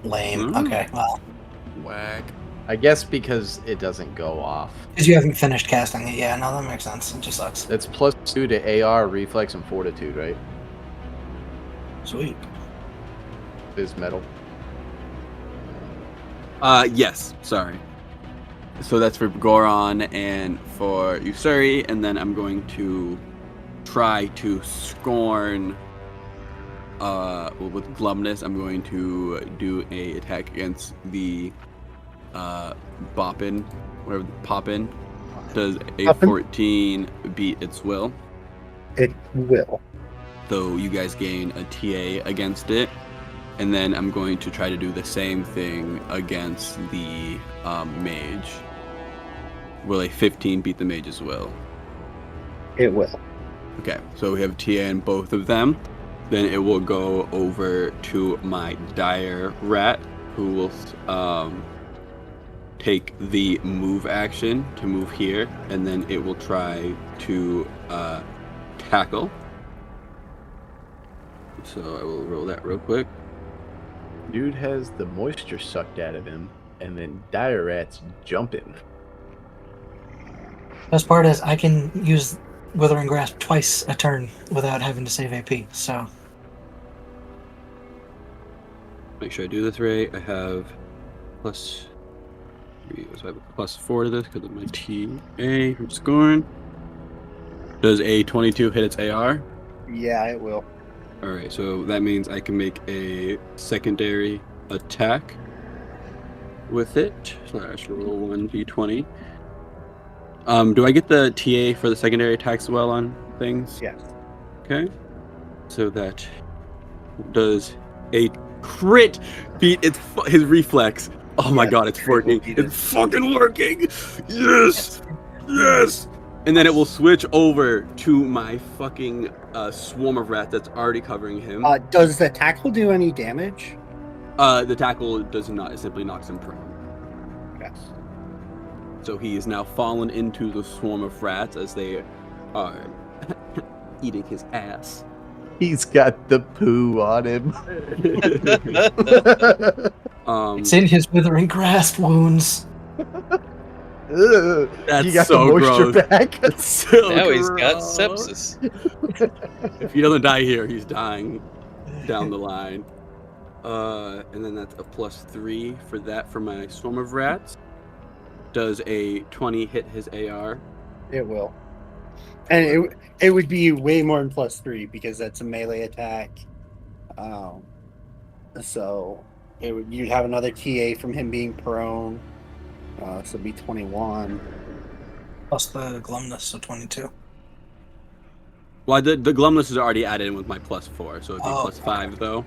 Lame. Okay, well, Whack. I guess because it doesn't go off. because you haven't finished casting it. Yeah, no, that makes sense. It just sucks. It's +2 to AR, reflex, and fortitude, right? Sweet. Is metal. Yes. Sorry. So that's for Goraan and for Ussuri, and then I'm going to try to scorn. With glumness, I'm going to do a attack against the Boppin, whatever Poppin. Does a Poppin? 14 beat its will? It will. So you guys gain a TA against it, and then I'm going to try to do the same thing against the mage. Will a 15 beat the mage's will? It will. Okay, so we have TA in both of them. Then it will go over to my dire rat, who will take the move action to move here, and then it will try to tackle. So I will roll that real quick. Dude has the moisture sucked out of him, and then dire rats jumping. Best part is I can use Withering Grasp twice a turn without having to save AP. So Make sure I do this right. I have +3, so I have a +4 to this because of my TA from scoring. Does a 22 hit its AR? Yeah, it will. Alright, so that means I can make a secondary attack with it. / roll 1d20. Do I get the TA for the secondary attacks well on things? Yes. Okay. So that does a crit beat his reflex. Oh my Yeah, god, it's crit will working. beat it. It's fucking working. Yes. Yes. And then it will switch over to my fucking swarm of rats that's already covering him. Does the tackle do any damage? The tackle does not. It simply knocks him prone. Yes. So he is now fallen into the swarm of rats as they are eating his ass. He's got the poo on him. it's in his Withering Grasp wounds. Ugh, That's you got so the moisture gross. back. That's so Now he's got gross. sepsis. If he doesn't die here, he's dying down the line. And then that's a +3 for that for my swarm of rats. Does a 20 hit his AR? It will. And it would be way more than +3 because that's a melee attack. So you'd have another TA from him being prone. So it'd be 21. Plus the glumness, so 22. Well, the glumness is already added in with my +4, so it'd be Oh, +5 though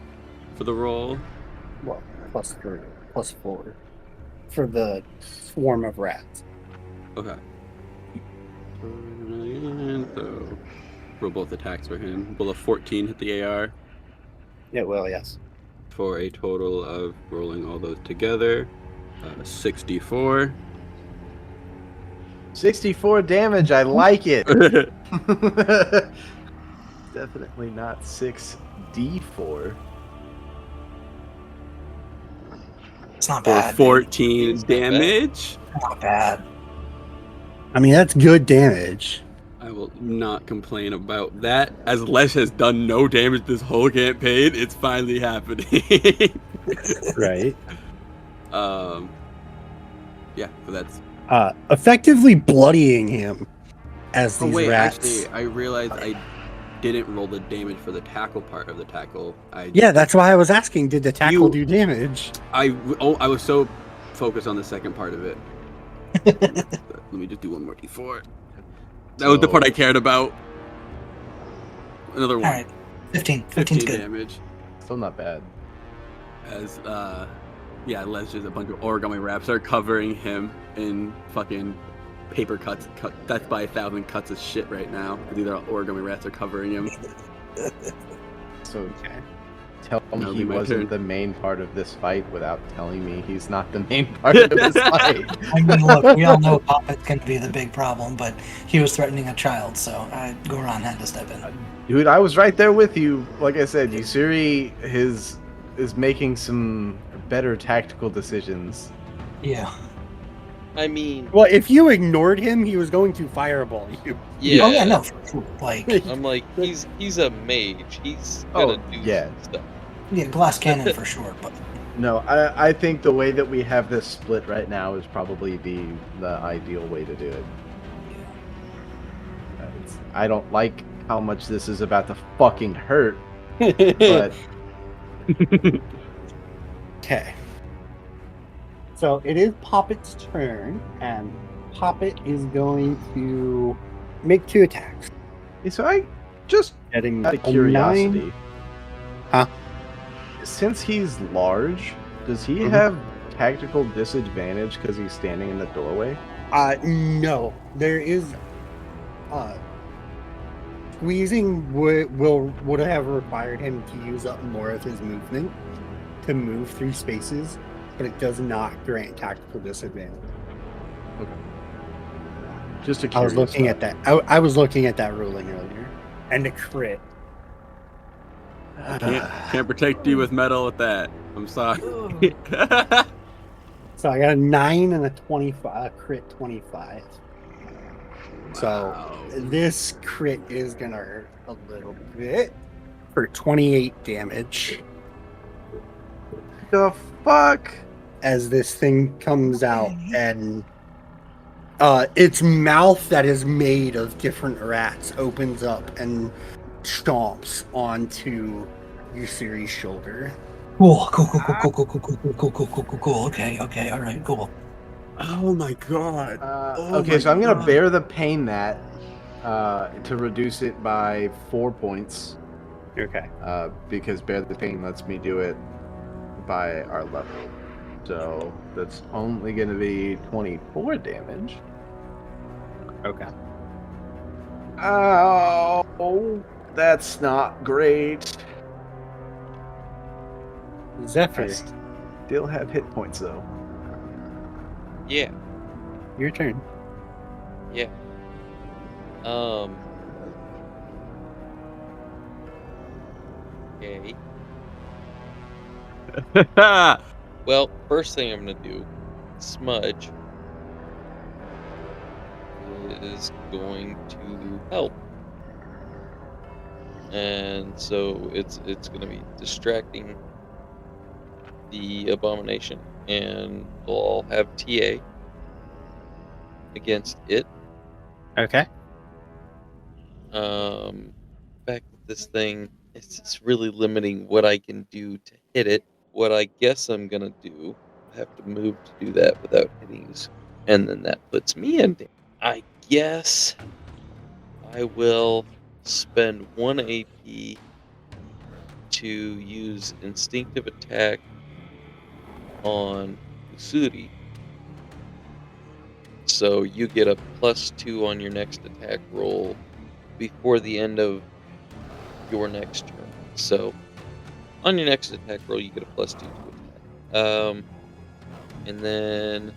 for the roll. Well, +3, +4 for the swarm of rats. Okay. So roll both attacks for him. Will a 14 hit the AR? It will, yes. For a total of rolling all those together, 64. 64 damage. I like it. Definitely not 6d4. It's not For bad. 14 It's not bad. damage. Not bad. I mean, that's good damage. I will not complain about that. As Lesh has done no damage this whole campaign, it's finally happening. Right. Yeah, so that's. Effectively bloodying him as Oh these wait, rats. actually, I realized I didn't roll the damage for the tackle part of the tackle. Yeah, that's why I was asking. Did the tackle You- do damage? I was so focused on the second part of it. Let me just do one more d4. That was the part I cared about. Another one. All right. 15. 15's 15 good. damage. Still not bad. As yeah, Les just a bunch of origami wraps are covering him in fucking paper cuts. That's by 1,000 cuts of shit right now. These are origami wraps are covering him. So Okay. tell That'll me be he my wasn't turn. the main part of this fight without telling me he's not the main part of this fight. I mean, look, we all know Poppet's going to be the big problem, but he was threatening a child, so Goraan had to step in. Dude, I was right there with you. Like I said, Ussuri is making some better tactical decisions. Yeah. I mean, Well, if you ignored him, he was going to fireball you. yeah. Oh, yeah, no, for sure. Like, I'm like, he's a mage. He's Oh, gonna do yeah. some stuff. yeah, glass cannon for sure, but No, I think the way that we have this split right now is probably the ideal way to do it. I don't like how much this is about to fucking hurt, but Okay. So it is Poppet's turn, and Poppet is going to make 2 attacks. so I just Getting out of a curiosity, 9. Huh? Since he's large, does he Mhm. have tactical disadvantage because he's standing in the doorway? No. There is squeezing would have required him to use up more of his movement to move through spaces, but it does not grant tactical disadvantage. Just a I was curious looking thought. at that. I was looking at that ruling earlier, and a crit. Can't protect you with metal with that. I'm sorry. So I got a 9 and a 25, a crit 25. So Wow. this crit is gonna hurt a little bit for 28 damage The fuck? as this thing comes out, and its mouth that is made of different rats opens up and stomps onto Ussuri's shoulder. cool. Okay, all right, cool. Oh my god. Okay, my so I'm gonna God. bear the pain that to reduce it by 4 points. Okay. Because bear the pain lets me do it by our level. So that's only gonna be 24 damage. Okay. Oh, that's not great. Zephyr, I still have hit points though. Yeah. your turn. Yeah. Okay. Well, first thing I'm gonna do, Smudge is going to help, and so it's gonna be distracting the abomination, and we'll all have TA against it. Okay. fact that this thing it's really limiting what I can do to hit it. What I guess I'm gonna do, I have to move to do that without hitting you, and then that puts me in damage. I guess I will spend 1 AP to use instinctive attack on Ussuri. So you get a +2 on your next attack roll before the end of your next turn. So on your next attack roll, you get a +2 to attack. And then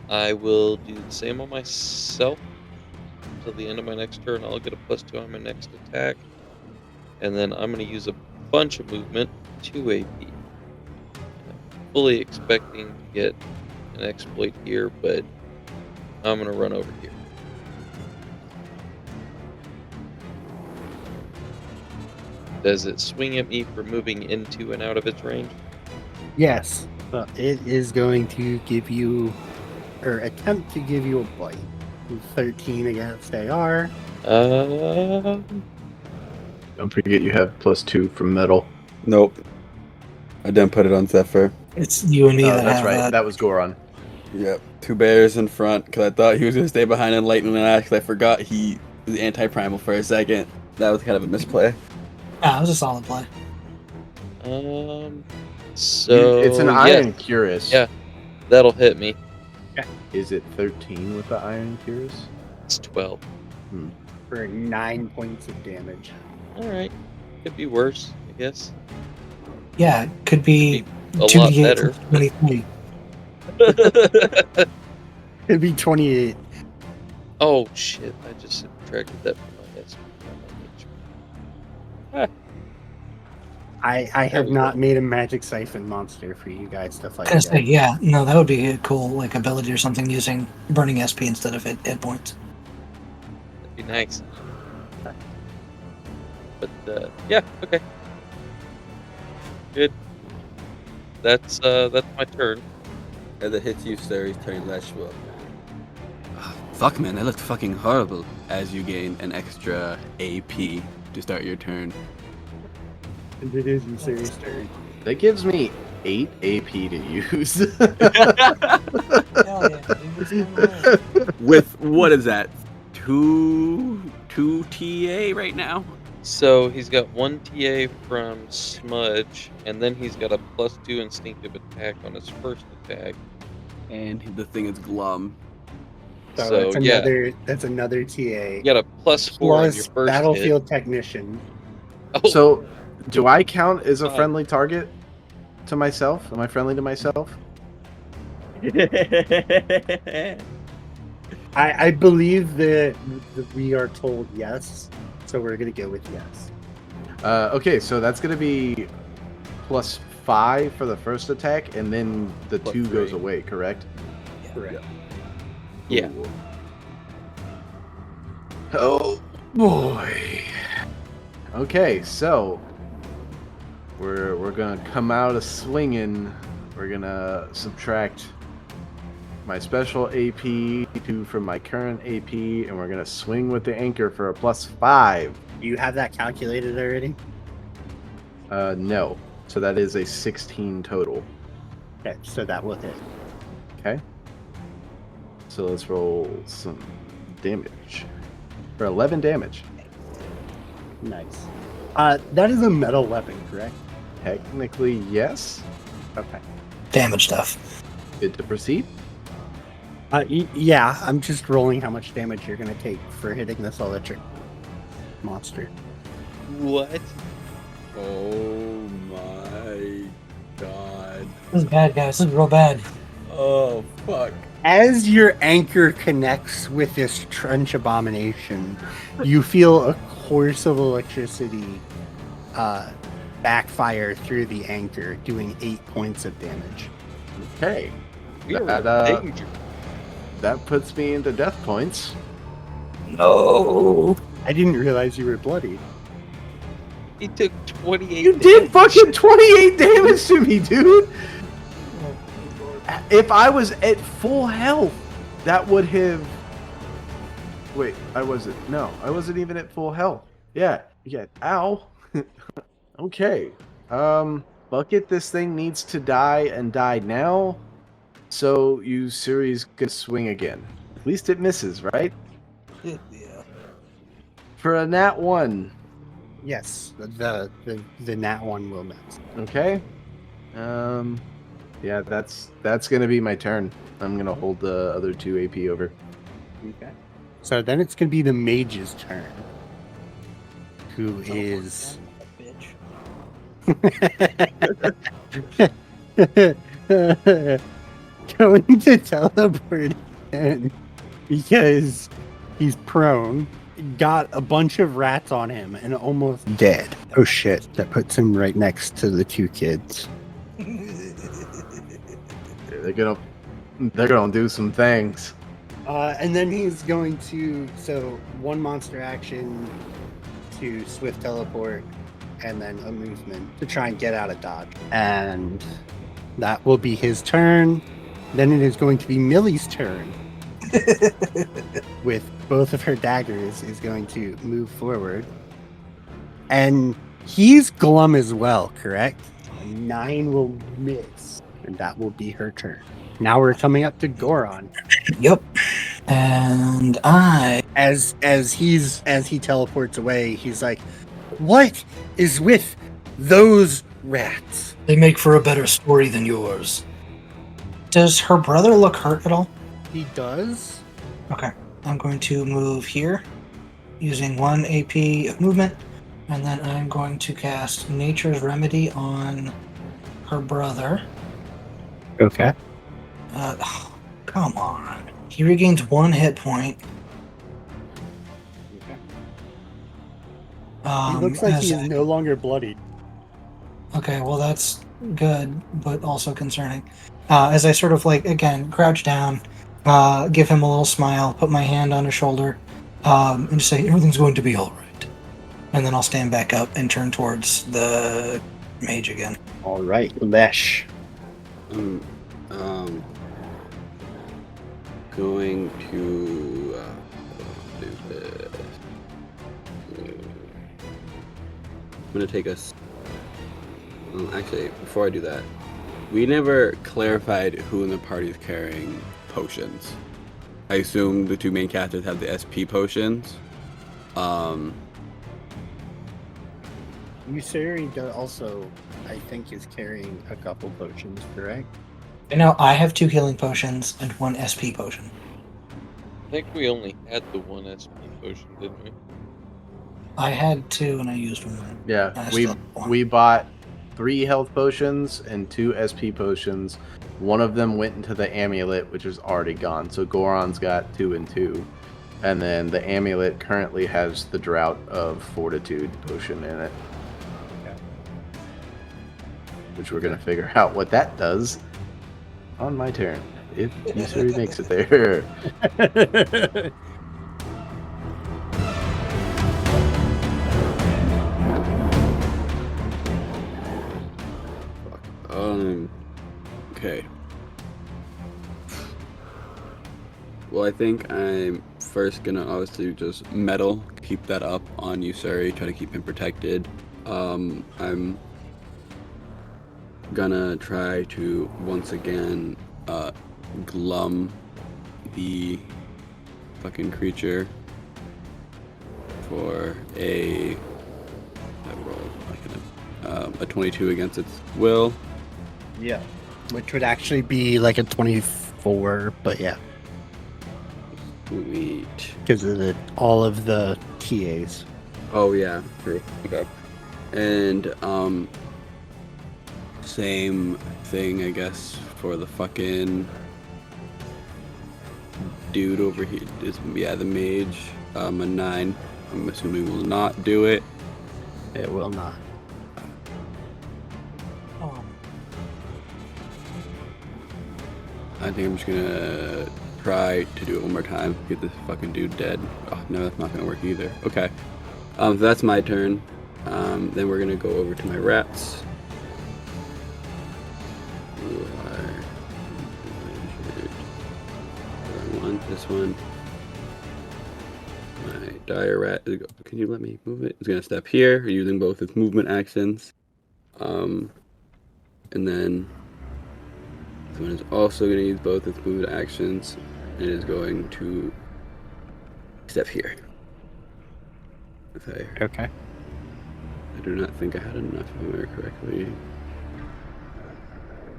I will do the same on myself until the end of my next turn. I'll get a +2 on my next attack. And then I'm going to use a bunch of movement, 2 AP. I'm fully expecting to get an exploit here, but I'm going to run over here. Does it swing at me for moving into and out of its range? Yes, but it is going to give you, or attempt to give you a bite. 13 against AR. Um, Don't forget you have +2 from metal. Nope. I didn't put it on Zephyr. It's you and me that That's have right. that. That was Goraan. Yep. 2 bears in front, because I thought he was going to stay behind in lightning and axe. I forgot he was anti-primal for a second. That was kind of a misplay. Ah, it was a solid play. so It's an yes, Iron Cuirass. Yeah. That'll hit me. Is it 13 with the Iron Cuirass? It's 12. For 9 points of damage. All right, could be worse, I guess. Yeah, it could be A lot 2d8 better. for 23. It'd be 28. Oh shit! I just subtracted that from my SP. I have not made a magic siphon monster for you guys to fight I was gonna say, against. yeah, no, that would be a cool like ability or something using burning SP instead of hit points. That'd be nice. But yeah, okay, good. That's my turn. As it hits you, sir, he's turning Lesh will. Fuck, man, that looked fucking horrible. As you gain an extra AP to start your turn. And it is Ussuri's turn. That gives me 8 AP to use. Hell yeah, With, what is that? 2 TA right now? So he's got 1 TA from Smudge, and then he's got a +2 instinctive attack on his first attack. And the thing is glum. So, So, yeah. that's another TA. You got a +4 on your Plus first battlefield technician. hit. Oh, So, do I count as a Fine. friendly target to myself? Am I friendly to myself? I believe that we are told yes, so we're gonna go with yes. Okay, so that's going to be +5 for the first attack, and then the Plus 2 goes 3. away, correct? Correct. yeah. Ooh. Oh boy. Okay, so we're gonna come out a swinging. We're gonna subtract my special AP from my current AP, and we're gonna swing with the anchor for a +5. Do you have that calculated already? No. So that is a 16 total. Okay, so that will hit. Okay. So let's roll some damage. For 11 damage. Nice. That is a metal weapon, correct? Technically, yes. Okay. damage stuff. Good to proceed. Yeah, I'm just rolling how much damage you're gonna take for hitting this electric monster. What? Oh my god. This is bad, guys. This is real bad. Oh fuck. As your anchor connects with this trench abomination, you feel a course of electricity backfire through the anchor, doing 8 points of damage. Okay. We're That, in danger. that puts me into death points. No. I didn't realize you were bloody. He took 28. You did fucking 28 damage to me, dude! If I was at full health, that would have Wait, I wasn't even at full health. Yeah, ow. Okay. Bucket, this thing needs to die and die now. So Ussuri's gonna swing again. At least it misses, right? Yeah. For a nat 1. Yes, the nat one will miss. Okay. Yeah, that's gonna be my turn. I'm gonna hold the other 2 AP over. Okay. So then it's gonna be the mage's turn. Who Teleport is down, bitch. going to teleport in because he's prone, got a bunch of rats on him, and almost dead. Oh shit! That puts him right next to the 2 kids. They're gonna do some things. And then he's going to one monster action to swift teleport, and then a movement to try and get out of dodge. And that will be his turn. Then it is going to be Millie's turn. With both of her daggers, is going to move forward. And he's glum as well, correct? A 9 will miss, and that will be her turn. Now we're coming up to Goraan. Yep. And I As he teleports away, he's like, "What is with those rats?" they make for a better story than yours. Does her brother look hurt at all? He does. Okay. I'm going to move here using 1 AP of movement, and then I'm going to cast Nature's Remedy on her brother. Okay. Come on. He regains 1 hit point. He looks like he is no longer bloodied. Okay, well that's good, but also concerning. As I sort of again, crouch down, give him a little smile, put my hand on his shoulder, and just say, everything's going to be alright. And then I'll stand back up and turn towards the mage again. All right, Lesh. Going to do this. I'm gonna take us. Actually, before I do that, we never clarified who in the party is carrying potions. I assume the 2 main casters have the SP potions. Ussuri also, I think, is carrying a couple potions, correct? And now I have 2 healing potions and 1 SP potion. I think we only had the 1 SP potion, didn't we? I had 2 and I used 1. Yeah, I still have 1. we bought 3 health potions and 2 SP potions. One of them went into the amulet, which is already gone. So Goraan's got 2 and 2. And then the amulet currently has the Drought of Fortitude potion in it. Okay. Which we're going to figure out what that does on my turn. If Ussuri makes it there. Okay. Well, I think I'm first gonna obviously just metal, keep that up on Ussuri, try to keep him protected. I'm gonna try to once again glum the fucking creature for a a 22 against its will. Yeah. Which would actually be like a 24, but yeah. Sweet. Because of all of the TAs. Oh yeah, true. Okay. And same thing I guess for the fucking dude over here. The mage. A 9. I'm assuming will not do it. It will not. I think I'm just gonna try to do it one more time. Get this fucking dude dead. Oh no, that's not gonna work either. Okay. So that's my turn. Then we're gonna go over to my rats. Who are injured. This one. dire rat. Can you let me move it? It's gonna step here, using both its movement actions. And then this one is also gonna use both its movement actions, and is going to step here. Okay. I do not think I had enough, if I remember correctly.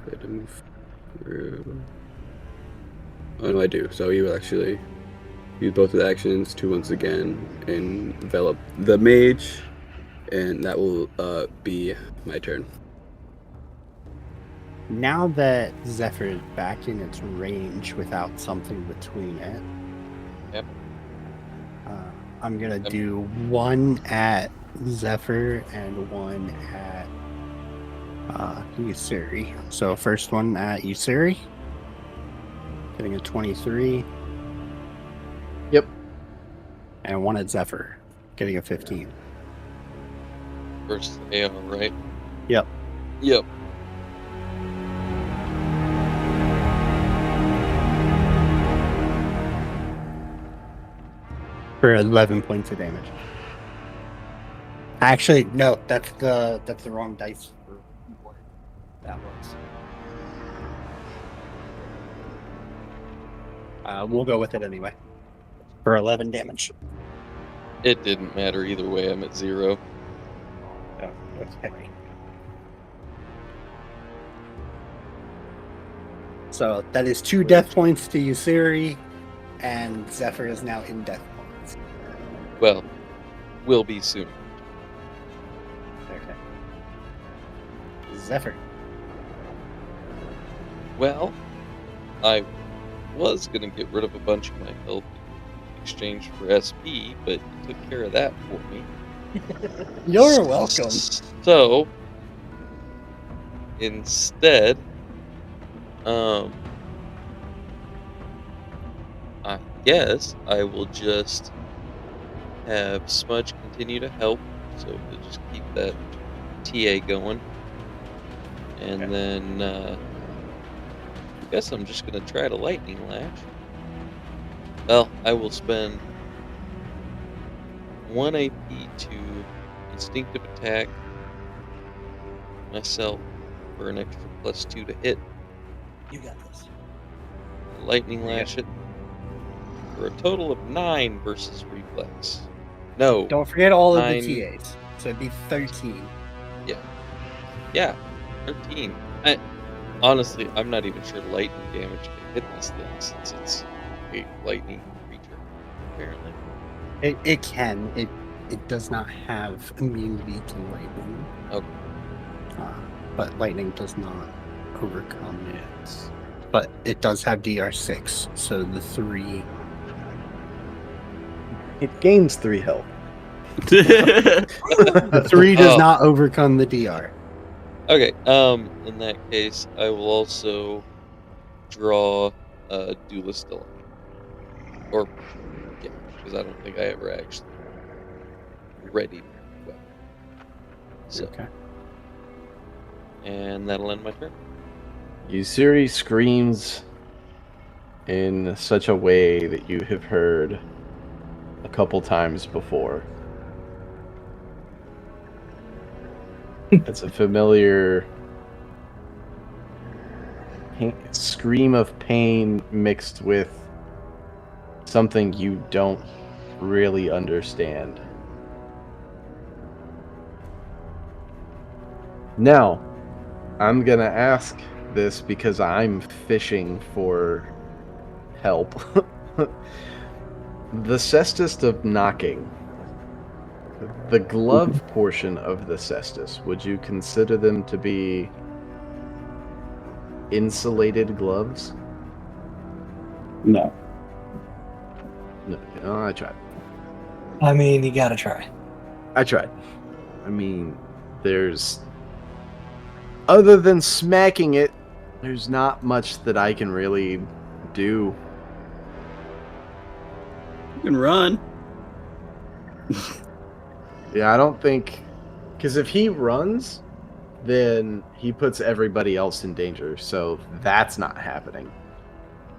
I had to move through. Oh no, I do. So you will actually use both of the actions to once again envelop the mage, and that will be my turn. Now that Zephyr is back in its range without something between it, Yep. I'm gonna do one at Zephyr and one at Ussuri. So first one at Ussuri, getting a 23. Yep. And one at Zephyr, getting a 15. Versus AR, right? Yep. Yep. For 11 points of damage. Actually, no, that's the wrong dice for what that was. We'll go with it anyway. For 11 damage. It didn't matter either way. I'm at 0. Oh, okay. So that is 2 death points to Ussuri, and Zephyr is now in death points. Well, will be soon. Okay. Zephyr. Well, I was going to get rid of a bunch of my health in exchange for SP, but you took care of that for me. You're welcome. So, instead, I guess I will just have Smudge continue to help, so we'll just keep that TA going. And Okay. then, I guess I'm just going to try to Lightning Lash. Well, I will spend 1 AP to Instinctive Attack myself for an extra +2 to hit. You got this. Lightning Lash it for a total of 9 versus Reflex. No. Don't forget all of 9. the TAs. So it'd be 13. Yeah, 13. Honestly, I'm not even sure lightning damage can hit this thing since it's a lightning creature, apparently. It can. It does not have immunity to lightning. Okay. But lightning does not overcome it. But it does have DR6, so the 3. It gains 3 health. The 3 does Oh. not overcome the DR. Okay, in that case, I will also draw a Duelist Dilemma. Or, yeah, because I don't think I ever actually readied my weapon. So, Okay. and that'll end my turn. Ussuri screams in such a way that you have heard a couple times before. It's a familiar scream of pain mixed with something you don't really understand. Now, I'm gonna ask this because I'm fishing for help. The cestus of knocking. The glove portion of the cestus, would you consider them to be insulated gloves? No. No, oh, I tried. I mean, you gotta try. I tried. I mean, there's... Other than smacking it, there's not much that I can really do. You can run. Yeah, I don't think... Because if he runs, then he puts everybody else in danger, so that's not happening.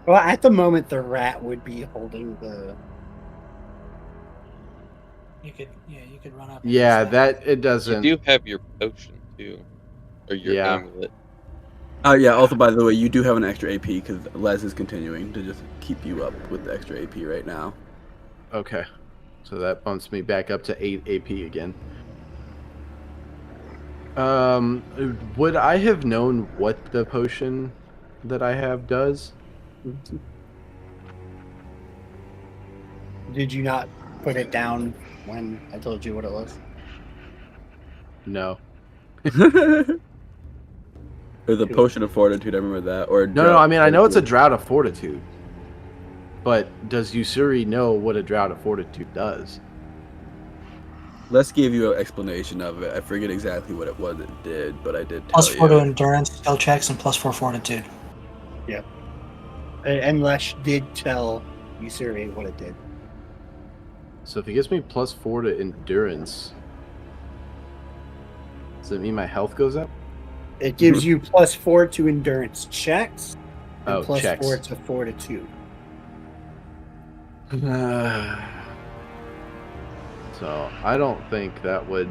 Well, at the moment, the rat would be holding the You could run up. And Yeah, use that it You doesn't. do have your potion too, or your Yeah. amulet. Oh yeah. Also, by the way, you do have an extra AP because Les is continuing to just keep you up with the extra AP right now. Okay, so that bumps me back up to 8 AP again. Would I have known what the potion that I have does? Did you not put it down when I told you what it was? No. There's a potion of fortitude. I remember that. Or No. I mean, I know it's a drought of fortitude, but does Ussuri know what a drought of fortitude does? Let's give you an explanation of it. I forget exactly what it was it did, but I did tell +4 to you. endurance, skill checks, and +4 fortitude. Yeah. And Lesh did tell Ussuri what it did. So if it gives me +4 to endurance, does it mean my health goes up? It gives you +4 to endurance checks and Oh, +4 checks. to fortitude. So I don't think that would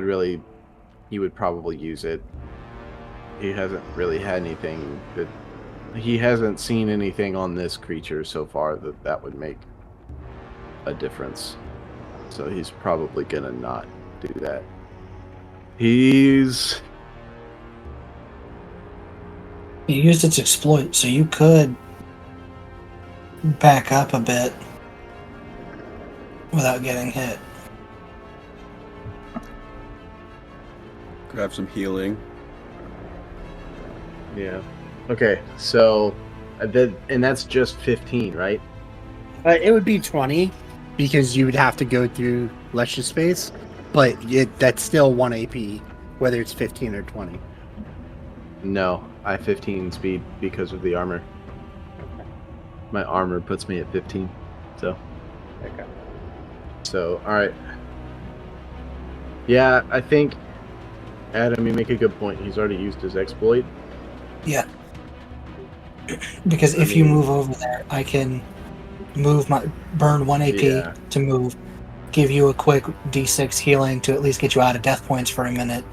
really. He would probably use it. He hasn't really had anything that. He hasn't seen anything on this creature so far that would make a difference. So he's probably gonna not do that. You used its exploit, so you could back up a bit without getting hit. Grab some healing. Yeah. Okay. So, and that's just 15, right? It would be 20 because you would have to go through Lesh's space, but that's still 1 AP, whether it's 15 or 20. No, I have 15 speed because of the armor. My armor puts me at 15. So. Okay. So, all right. Yeah, I think Adam, you make a good point. He's already used his exploit. Yeah. Because if you move over there, I can burn 1 AP Yeah. to move, give you a quick D6 healing to at least get you out of death points for a minute,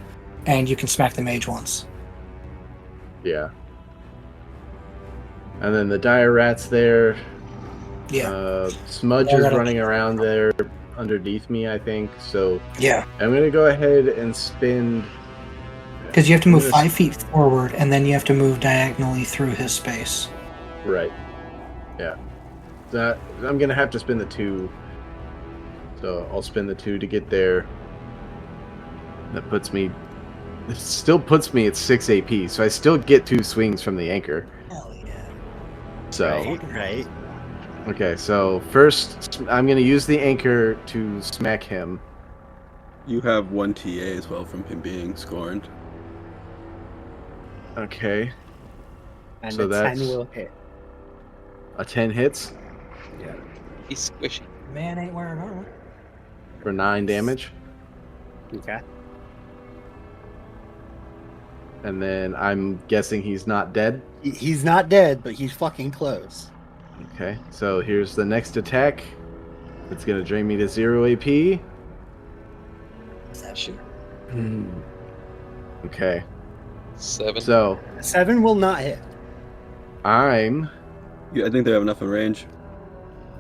and you can smack the mage once. Yeah. And then the dire rat's there. Yeah. Smudge Yeah, is that'll running be- around there underneath me, I think. So Yeah. I'm gonna go ahead and spend. Because you have to move I'm 5 feet forward, and then you have to move diagonally through his space. Right. Yeah. I'm gonna have to spend the 2. So I'll spend the 2 to get there. That puts me. It still puts me at 6 AP, so I still get 2 swings from the anchor. Hell yeah. So Right. okay, so first I'm gonna use the anchor to smack him. You have 1 TA as well from him being scorned. Okay, And So the 10 that's- will hit. a 10 hits Yeah. He's squishy. Man ain't wearing armor. for 9 damage, Okay. and then I'm guessing he's not dead. He's not dead, but he's fucking close. Okay, so here's the next attack. It's gonna drain me to 0 AP. Is that shit? Okay, 7. so 7 will not hit. I'm. I think they have enough in range.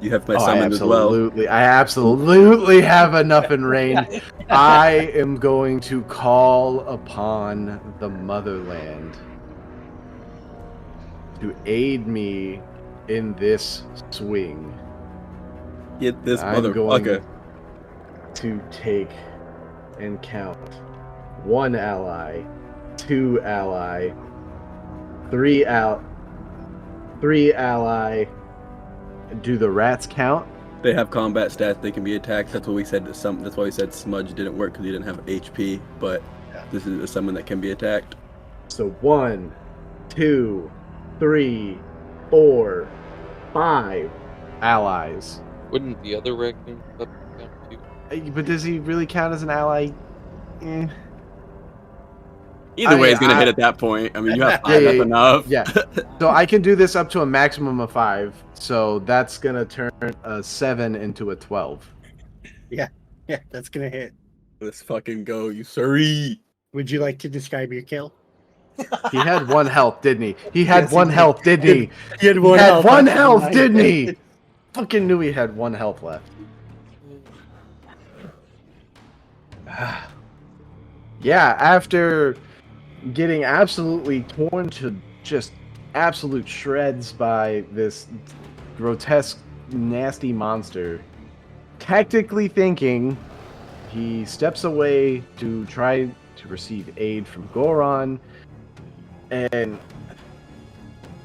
You have my Oh, I summon as well. absolutely have enough in range. I am going to call upon the motherland to aid me in this swing. Get this I'm going motherfucker. to take and count 1 ally, 2 ally, 3 ally. Do the rats count? They have combat stats. They can be attacked. That's what we said. That's why we said Smudge didn't work because he didn't have HP. But this is a summon that can be attacked. So 1, 2, 3, 4, 5 allies. Wouldn't the other raccoon pup count too? But does he really count as an ally? Eh. Either way, it's gonna I- hit at that point. I mean, you have 5. Yeah, That's enough. Yeah. So I can do this up to a maximum of 5. So that's gonna turn a 7 into a 12. Yeah, that's gonna hit. Let's fucking go, Ussuri. Would you like to describe your kill? He had 1 health, didn't he? He had Yes, he 1 did. health, didn't he? He had He one had health. 1 after health, mine. didn't he? Fucking knew he had 1 health left. Yeah, after getting absolutely torn to just absolute shreds by this grotesque, nasty monster, tactically thinking, he steps away to try to receive aid from Goraan, and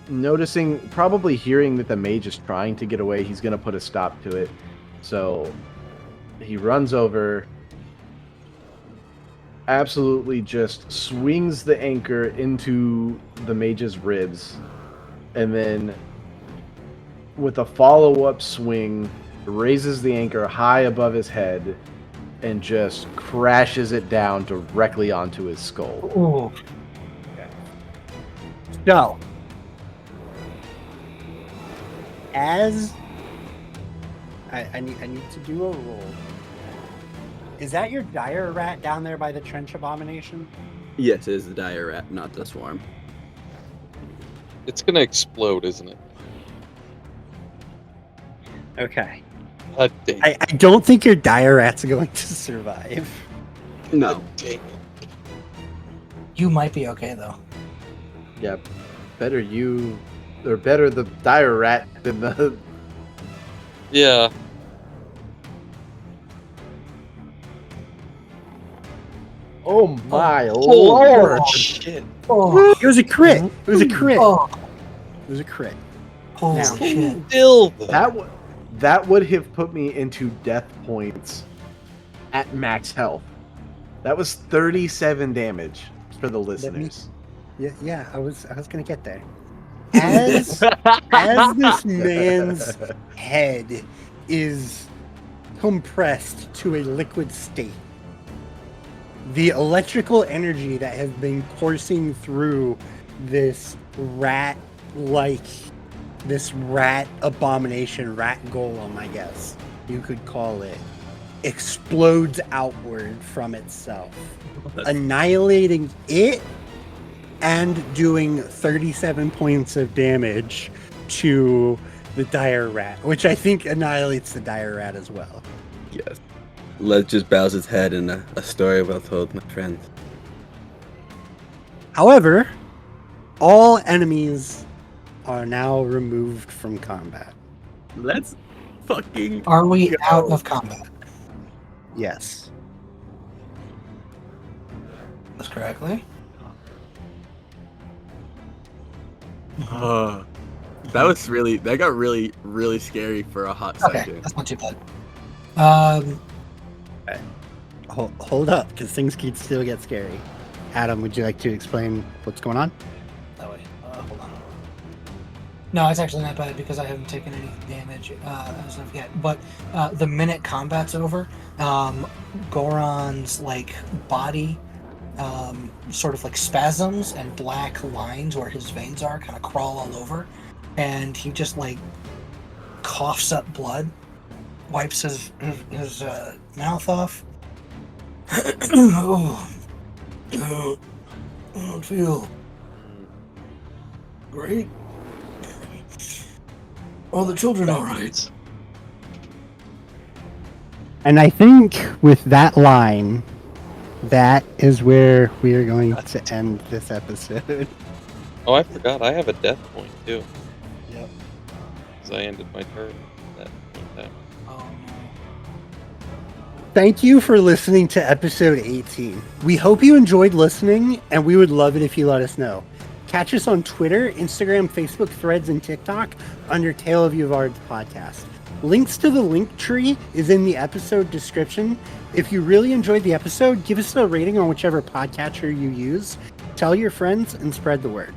noticing, probably hearing that the mage is trying to get away, he's going to put a stop to it. So he runs over, absolutely just swings the anchor into the mage's ribs, and then with a follow-up swing, raises the anchor high above his head and just crashes it down directly onto his skull. Ooh. So, as I need to do a roll. Is that your dire rat down there by the trench abomination? Yes, it is the dire rat, not the swarm. It's gonna explode, isn't it? Okay. God dang I don't think your dire rat's going to survive. No. God dang it. You might be okay though. Yeah, better you, or better the dire rat than the... Yeah. Oh my Holy lord! shit. Oh, It was a crit. It was a crit. oh, It was a crit. holy Now- shit. Still, though. That would have put me into death points at max health. That was 37 damage for the listeners. Yeah, I was gonna get there. As this man's head is compressed to a liquid state, the electrical energy that has been coursing through this rat abomination, rat golem, I guess you could call it, explodes outward from itself, annihilating it and doing 37 points of damage to the dire rat, which I think annihilates the dire rat as well. Yes. Lesh just bows his head in a story well told, my friends. However, all enemies are now removed from combat. Let's fucking Are we go. out of combat? Yes. That's correctly. That got really scary for a hot Okay, second. that's not too bad. Hold up, because things could still get scary. Adam, would you like to explain what's going on? That way. Hold on. No, it's actually not bad because I haven't taken any damage as of yet. But the minute combat's over, Goran's body sort of spasms, and black lines where his veins are kind of crawl all over, and he just coughs up blood, wipes his mouth off. Oh, I don't feel great. All the children all right? And I think with that line, that is where we are going to end this episode. Oh, I forgot. I have a death point, too. Yep. Because I ended my turn at that point in time. Oh no. Thank you for listening to episode 18. We hope you enjoyed listening, and we would love it if you let us know. Catch us on Twitter, Instagram, Facebook, Threads, and TikTok under Tale of Yavard's podcast. Links to the link tree is in the episode description. If you really enjoyed the episode, give us a rating on whichever podcatcher you use. Tell your friends and spread the word.